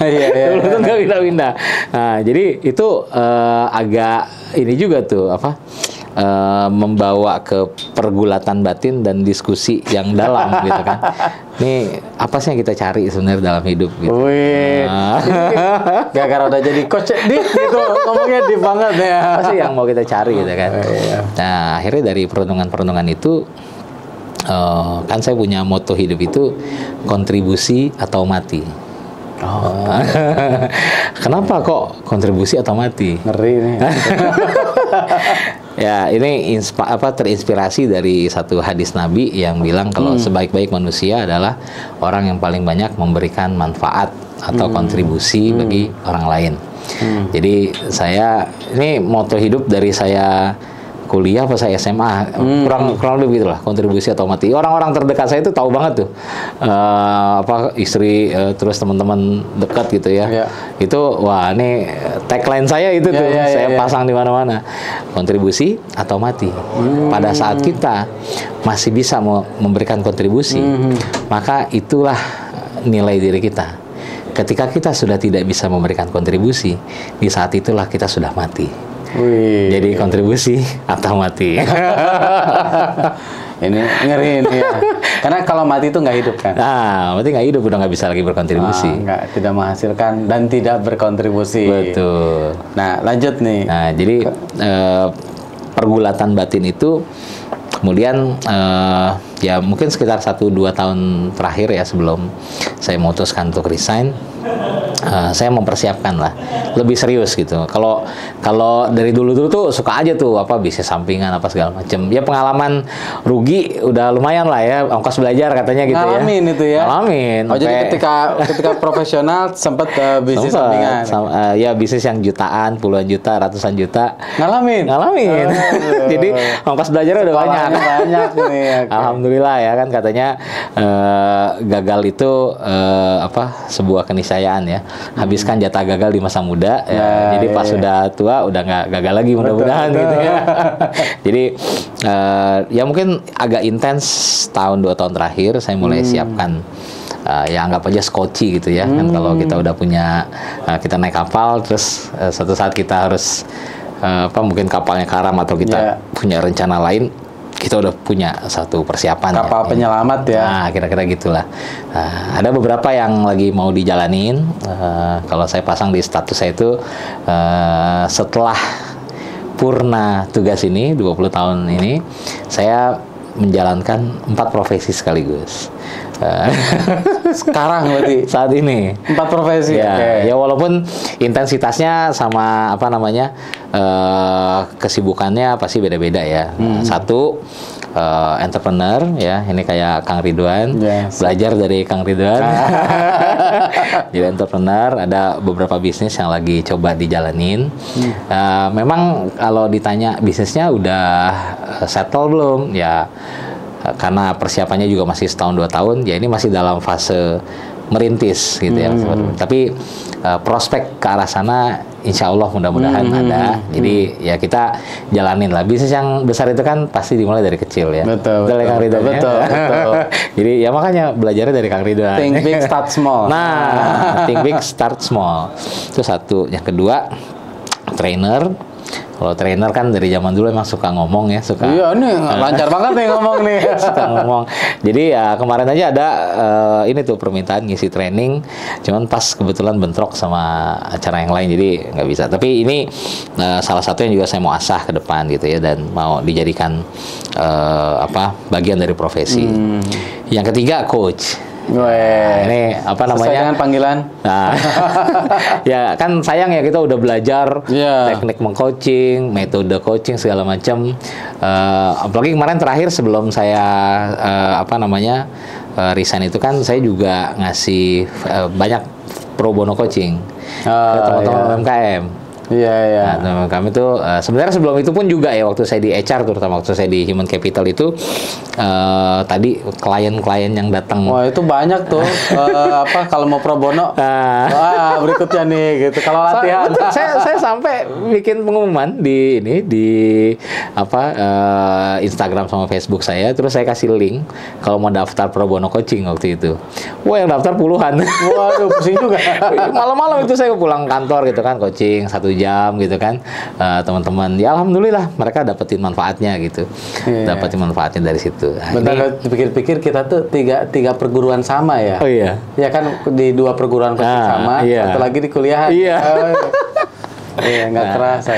20 tahun nggak pindah-pindah. Nah, jadi itu agak ini juga tuh membawa ke pergulatan batin dan diskusi yang dalam gitu kan. Ini apa sih yang kita cari sebenarnya dalam hidup gitu. Gara-gara udah jadi coach gitu ngomongnya deep banget ya. Apa sih yang mau kita cari gitu kan. Nah, akhirnya dari perenungan itu kan saya punya moto hidup itu kontribusi atau mati. Kenapa kok kontribusi atau mati? Ngeri nih. Ya, ini terinspirasi dari satu hadis Nabi yang bilang kalau sebaik-baik manusia adalah orang yang paling banyak memberikan manfaat atau kontribusi bagi orang lain. Jadi ini moto hidup dari saya kuliah pas saya SMA, kurang lebih gitulah, kontribusi atau mati. Orang-orang terdekat saya itu tahu banget tuh, istri, terus teman-teman dekat gitu ya. Itu wah, ini tagline saya itu tuh, saya pasang di mana-mana. Kontribusi atau mati. Pada saat kita masih bisa memberikan kontribusi, maka itulah nilai diri kita. Ketika kita sudah tidak bisa memberikan kontribusi, di saat itulah kita sudah mati. Wih. Jadi kontribusi atau mati. Ini ngeri ini ya. Karena kalau mati itu nggak hidup kan? Nah, berarti nggak hidup, udah nggak bisa lagi berkontribusi. Tidak menghasilkan dan tidak berkontribusi. Betul. Nah, lanjut nih. Nah, jadi pergulatan batin itu kemudian ya mungkin sekitar 1-2 tahun terakhir ya, sebelum saya memutuskan untuk resign, saya mempersiapkan lah lebih serius gitu. Kalau dari dulu tuh suka aja tuh bisnis sampingan apa segala macam. Ya pengalaman rugi udah lumayan lah ya, ongkos belajar katanya gitu. Ngalamin ya. Itu ya. Ngalamin. Jadi ketika profesional sempat bisnis sampingan. Ya bisnis yang jutaan, puluhan juta, ratusan juta. Ngalamin. Jadi ongkos belajar udah banyak nih. Okay. Alhamdulillah ya kan, katanya gagal itu sebuah keniscayaan ya. Habiskan jatah gagal di masa muda ya. Jadi pas sudah tua udah nggak gagal lagi, mudah-mudahan gitu ya. Jadi ya mungkin agak intens 1-2 tahun terakhir saya mulai siapkan, ya anggap aja skoci gitu ya. Kan kalau kita udah punya, kita naik kapal terus suatu saat kita harus mungkin kapalnya karam atau kita punya rencana lain, kita udah punya satu persiapan kapal penyelamat ya. Nah, kira-kira gitulah. Ada beberapa yang lagi mau dijalanin. Kalau saya pasang di status saya itu, setelah purna tugas ini 20 tahun ini, saya menjalankan 4 profesi sekaligus. Sekarang berarti saat ini 4 profesi. Ya walaupun intensitasnya sama kesibukannya pasti beda-beda ya. Satu, entrepreneur ya, ini kayak Kang Ridwan, belajar dari Kang Ridwan. Jadi entrepreneur, ada beberapa bisnis yang lagi coba dijalanin. Memang kalau ditanya bisnisnya udah settle belum ya, karena persiapannya juga masih 1-2 tahun, ya ini masih dalam fase merintis gitu ya. Tapi prospek ke arah sana insya Allah mudah-mudahan ada. Jadi ya kita jalanin lah. Bisnis yang besar itu kan pasti dimulai dari kecil ya. Betul. Betul. Jadi ya makanya belajarnya dari Kang Ridwan. Think big, start small. Nah, think big, start small. Itu satu. Yang kedua, trainer. Kalau trainer kan dari zaman dulu emang suka ngomong ya, suka. Iya nih, lancar banget nih ngomong nih. Suka ngomong. Jadi ya kemarin aja ada ini tuh permintaan ngisi training, cuman pas kebetulan bentrok sama acara yang lain, jadi nggak bisa. Tapi ini salah satu yang juga saya mau asah ke depan gitu ya, dan mau dijadikan bagian dari profesi. Yang ketiga, coach. Ini namanya? Sesuai dengan panggilan. Nah, ya kan sayang ya, kita udah belajar teknik mengcoaching, metode coaching segala macam. Apalagi kemarin terakhir sebelum saya resign itu kan saya juga ngasih banyak pro bono coaching ke teman-teman UMKM. Iya. Nah, kami tuh sebenarnya sebelum itu pun juga ya, waktu saya di HR, terutama waktu saya di Human Capital itu, tadi klien-klien yang datang. Wah, itu banyak tuh. Kalau mau pro bono, wah berikutnya nih gitu. Kalau latihan, saya sampai bikin pengumuman di Instagram sama Facebook saya, terus saya kasih link kalau mau daftar pro bono coaching waktu itu. Wah, yang daftar puluhan. Waduh, pusing juga. Malam-malam itu saya pulang kantor gitu kan, coaching 1 jam gitu kan, teman-teman ya alhamdulillah mereka dapetin manfaatnya gitu, dapetin manfaatnya dari situ. Bentar, dipikir-pikir kita tuh tiga perguruan sama ya. Oh iya. Ya kan di 2 perguruan sama, satu lagi di kuliahan. Iya. Iya, nggak kerasa.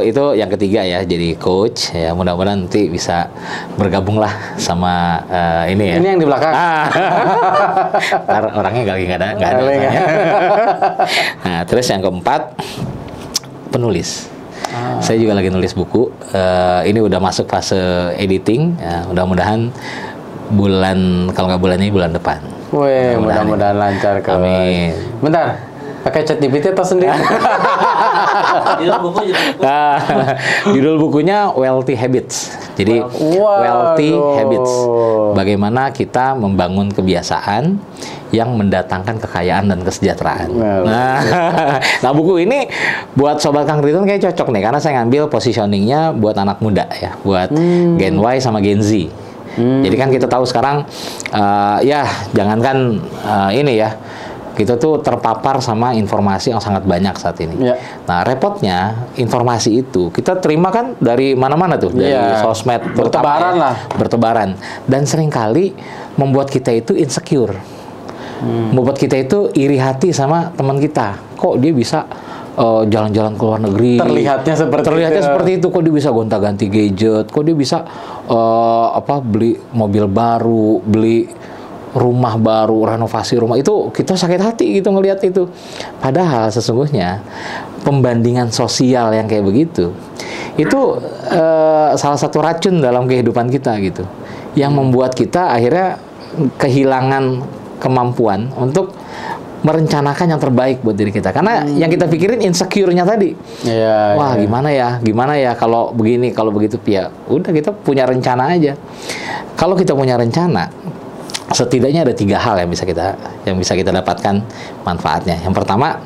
Itu yang ketiga ya, jadi coach ya, mudah-mudahan nanti bisa bergabung lah sama ini ya. Ini yang di belakang. Ntar orangnya nggak ada. Nah, terus yang keempat, penulis. Saya juga lagi nulis buku. Ini udah masuk fase editing. Ya, mudah-mudahan kalau nggak bulan ini, bulan depan. Mudah-mudahan lancar. Amin. Bentar. Pakai ChatGPT atau sendiri? Nah, judul bukunya Wealthy Habits. Jadi Wealthy Habits. Bagaimana kita membangun kebiasaan yang mendatangkan kekayaan dan kesejahteraan. Nah, buku ini buat Sobat Kang Ridwan kayak cocok nih, karena saya ngambil positioningnya buat anak muda ya, buat Gen Y sama Gen Z. Jadi kan kita tahu sekarang, ya jangankan ini ya, kita tuh terpapar sama informasi yang sangat banyak saat ini. Nah, repotnya informasi itu kita terima kan dari mana-mana tuh, dari sosmed, bertebaran lah. Bertebaran. Dan seringkali membuat kita itu insecure. Membuat kita itu iri hati sama teman kita. Kok dia bisa jalan-jalan ke luar negeri? Terlihatnya seperti itu. Kok dia bisa gonta-ganti gadget? Kok dia bisa beli mobil baru, beli rumah baru, renovasi rumah. Itu kita sakit hati gitu ngelihat itu. Padahal sesungguhnya pembandingan sosial yang kayak begitu itu salah satu racun dalam kehidupan kita gitu, yang membuat kita akhirnya kehilangan kemampuan untuk merencanakan yang terbaik buat diri kita, karena yang kita pikirin insecure-nya tadi. Wah, gimana ya kalau begini, kalau begitu. Ya udah, kita punya rencana aja. Kalau kita punya rencana, setidaknya ada 3 hal yang bisa kita dapatkan manfaatnya. Yang pertama,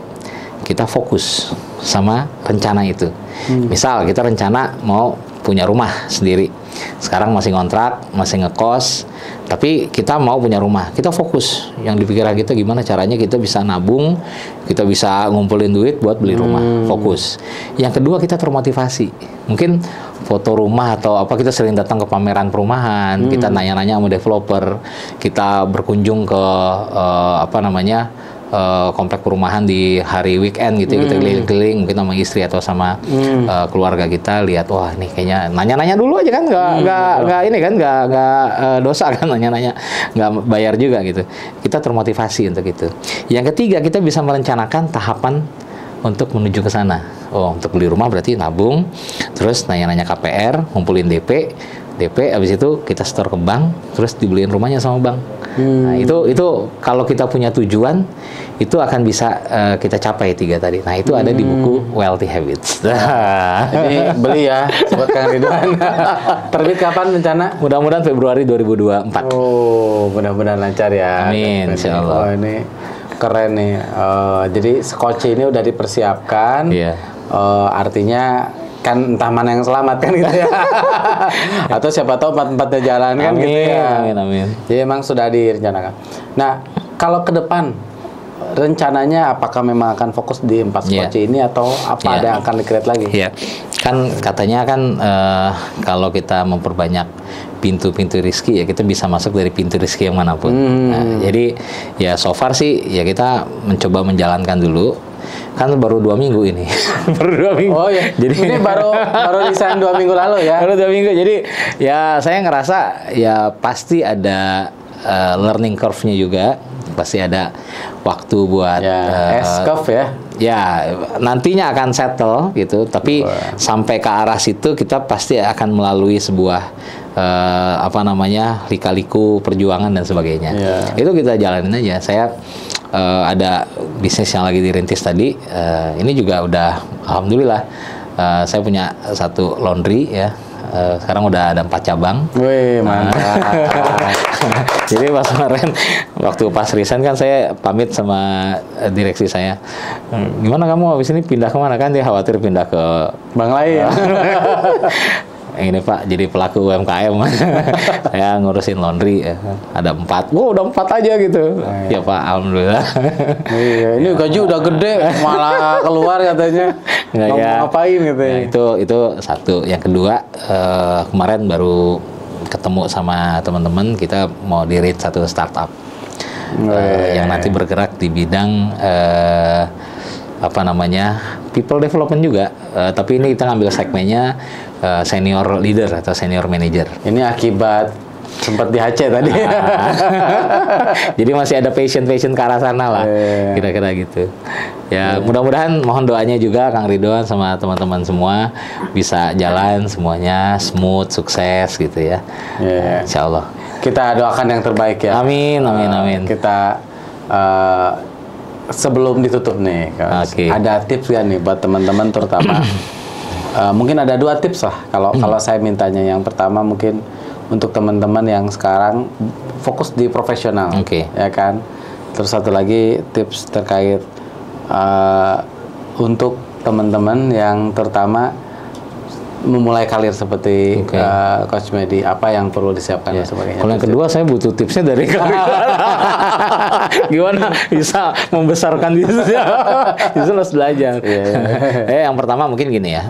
kita fokus sama rencana itu. Misal kita rencana mau punya rumah sendiri. Sekarang masih ngontrak, masih ngekos, tapi kita mau punya rumah. Kita fokus. Yang di pikiran kita gimana caranya kita bisa nabung, kita bisa ngumpulin duit buat beli rumah. Fokus. Yang kedua, kita termotivasi. Mungkin foto rumah atau apa, kita sering datang ke pameran perumahan, kita nanya-nanya sama developer, kita berkunjung ke komplek perumahan di hari weekend gitu, kita keliling-keliling mungkin sama istri atau sama keluarga kita, lihat wah nih kayaknya, nanya-nanya dulu aja kan, nggak dosa kan nanya-nanya, nggak bayar juga gitu. Kita termotivasi untuk itu. Yang ketiga, kita bisa merencanakan tahapan untuk menuju ke sana. Untuk beli rumah berarti nabung, terus nanya-nanya KPR, ngumpulin DP, habis itu kita setor ke bank, terus dibeliin rumahnya sama bank. Nah, itu kalau kita punya tujuan, itu akan bisa kita capai 3 tadi. Nah, itu ada di buku Wealthy Habits. Jadi beli ya, Sobat Kang Ridwan. Terbit kapan rencana? Mudah-mudahan Februari 2024. Mudah-mudahan lancar ya. Amin, insyaallah. Ini keren nih. Jadi skoci ini udah dipersiapkan. Artinya kan entah mana yang selamat kan gitu ya. Atau siapa tahu 4-4-nya jalan kan gitu ya. Amin. Jadi emang sudah direncanakan. Nah, kalau ke depan rencananya apakah memang akan fokus di 4 skoci ini atau apa ada yang akan di-create lagi? Kan katanya kan kalau kita memperbanyak pintu-pintu rezeki ya kita bisa masuk dari pintu rezeki yang manapun. Nah, jadi ya so far sih ya kita mencoba menjalankan dulu. Kan baru 2 minggu ini. Baru 2 minggu. Oh ya. Jadi ini baru desain 2 minggu lalu ya. Baru 2 minggu. Jadi ya saya ngerasa ya pasti ada learning curve-nya juga. Pasti ada waktu buat S-curve ya. Ya, nantinya akan settle gitu, tapi sampai ke arah situ kita pasti akan melalui sebuah lika-liku perjuangan dan sebagainya. Itu kita jalanin aja. Saya ada bisnis yang lagi dirintis tadi, ini juga udah alhamdulillah saya punya 1 laundry ya. Sekarang udah ada 4 cabang. Wih, mantap. Jadi pas kemarin waktu pas resign kan saya pamit sama direksi saya. Gimana kamu habis ini pindah kemana? Kan dia khawatir pindah ke bank lain. Ini Pak, jadi pelaku UMKM. Saya ngurusin laundry ya. Ada 4. Udah 4 aja gitu. Ya Pak, alhamdulillah. Ini gaji udah gede, malah keluar katanya. Mau ngapain gitu ya. Itu 1. Yang kedua, kemarin baru ketemu sama teman-teman, kita mau diriit 1 startup. Yang nanti bergerak di bidang people development juga, tapi ini kita ngambil segmennya senior leader atau senior manager. Ini akibat sempat di HC tadi. Jadi masih ada passion ke arah sana lah, kira-kira gitu. Ya mudah-mudahan, mohon doanya juga Kang Ridwan sama teman-teman semua bisa jalan semuanya smooth, sukses gitu ya. Insya Allah. Kita doakan yang terbaik ya. Amin. Kita sebelum ditutup nih, Coach, Oke. ada tips gak nih buat teman-teman terutama mungkin ada 2 tips lah kalau saya mintanya. Yang pertama mungkin untuk teman-teman yang sekarang fokus di profesional, Oke. ya kan. Terus satu lagi tips terkait untuk teman-teman yang terutama memulai karir seperti Oke. Coach Medi, apa yang perlu disiapkan dan sebagainya. Kalau yang kedua saya butuh tipsnya dari kalian. Gimana bisa membesarkan diri saya? Itu harus belajar. Yang pertama mungkin gini ya.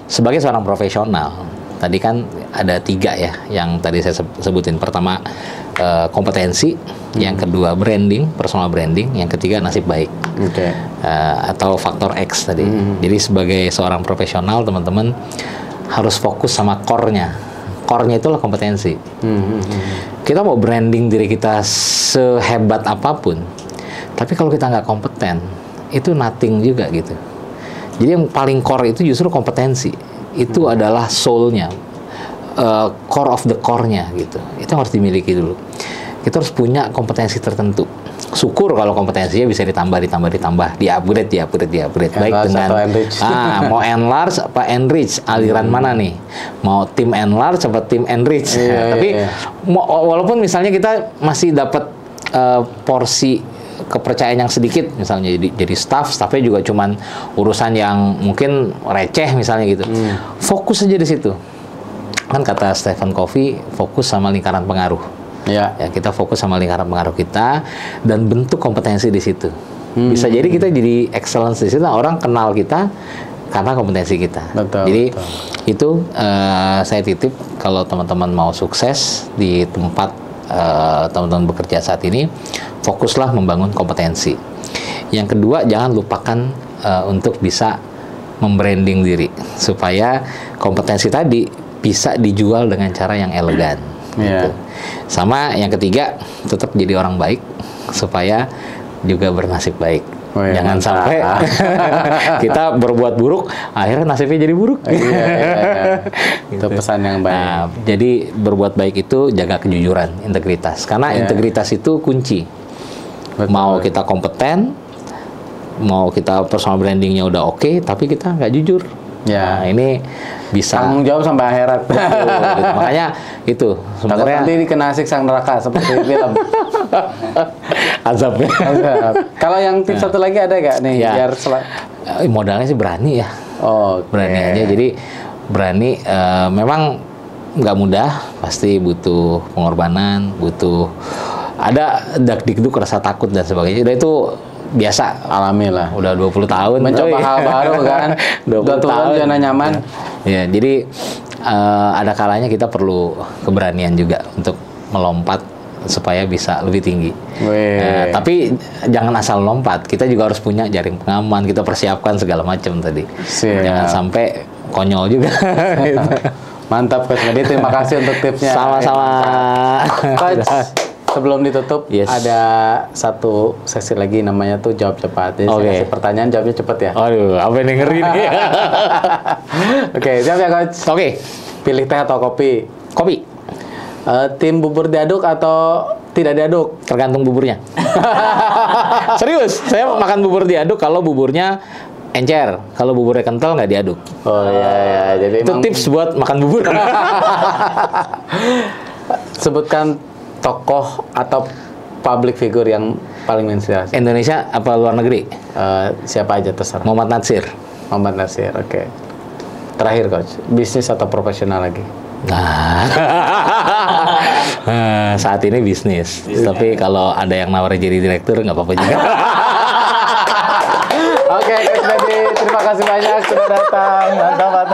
Sebagai seorang profesional, tadi kan ada 3 ya yang tadi saya sebutin. Pertama kompetensi, yang kedua branding, personal branding, yang ketiga nasib baik. Oke. Atau faktor X tadi. Jadi sebagai seorang profesional, teman-teman harus fokus sama core-nya. Core-nya itulah kompetensi. Kita mau branding diri kita sehebat apapun, tapi kalau kita nggak kompeten, itu nothing juga gitu. Jadi yang paling core itu justru kompetensi. Itu adalah soul-nya, core of the core-nya gitu. Itu yang harus dimiliki dulu. Kita harus punya kompetensi tertentu. Syukur kalau kompetensinya bisa ditambah, di-upgrade. Baik dengan mau enlarge apa enrich, aliran mana nih? Mau tim enlarge apa tim enrich? Tapi walaupun misalnya kita masih dapat porsi kepercayaan yang sedikit, misalnya jadi staffnya juga cuman urusan yang mungkin receh misalnya gitu. Fokus aja di situ. Kan kata Stephen Covey, fokus sama lingkaran pengaruh. Ya, kita fokus sama lingkaran pengaruh kita dan bentuk kompetensi di situ. Bisa jadi kita jadi excellence di situ, orang kenal kita karena kompetensi kita. Jadi itu saya titip kalau teman-teman mau sukses di tempat teman-teman bekerja saat ini, fokuslah membangun kompetensi. Yang kedua, jangan lupakan untuk bisa membranding diri supaya kompetensi tadi bisa dijual dengan cara yang elegan. Gitu. Sama yang ketiga, tetap jadi orang baik supaya juga bernasib baik. Jangan sampai kita berbuat buruk, akhirnya nasibnya jadi buruk. Itu pesan yang baik. Nah, jadi berbuat baik itu jaga kejujuran, integritas. Karena integritas itu kunci. Mau kita kompeten, mau kita personal brandingnya udah oke, tapi kita nggak jujur. Nah, ini bisa tanggung jawab sampai akhirat. Betul, gitu. Makanya itu sebenarnya nanti dikena siksa neraka seperti film. Azabnya. Kalau yang tips satu lagi ada nggak nih? Biar modalnya sih berani ya. Berani aja. Jadi berani. Memang nggak mudah. Pasti butuh pengorbanan, butuh ada dak-dikduk, rasa takut dan sebagainya. Dan itu biasa, alami lah. Udah 20 tahun mencoba hal baru kan. 20 tahun zona nyaman. Ya, jadi ada kalanya kita perlu keberanian juga untuk melompat supaya bisa lebih tinggi. Tapi jangan asal lompat. Kita juga harus punya jaring pengaman, kita persiapkan segala macam tadi. Jangan sampai konyol juga. Mantap Coach Medi, terima kasih untuk tipsnya. Sama-sama. Coach, sebelum ditutup, ada satu sesi lagi namanya tuh jawab cepat. Jadi saya kasih pertanyaan, jawabnya cepat ya. Aduh, apa yang ngeri nih? Oke, siap ya Coach? Oke. Pilih teh atau kopi? Kopi. Tim bubur diaduk atau tidak diaduk? Tergantung buburnya. Serius, saya makan bubur diaduk kalau buburnya encer. Kalau buburnya kental nggak diaduk. Oh iya, jadi itu tips buat makan bubur. Sebutkan tokoh atau public figure yang paling menginspirasi. Indonesia apa luar negeri? Siapa aja terserah. Muhammad Natsir. Muhammad Natsir, oke. Terakhir Coach, bisnis atau profesional lagi? Nah, saat ini bisnis. Tapi kalau ada yang nawarin jadi direktur nggak apa-apa juga. Oke, Coach Medi, terima kasih banyak sudah datang. Mantap.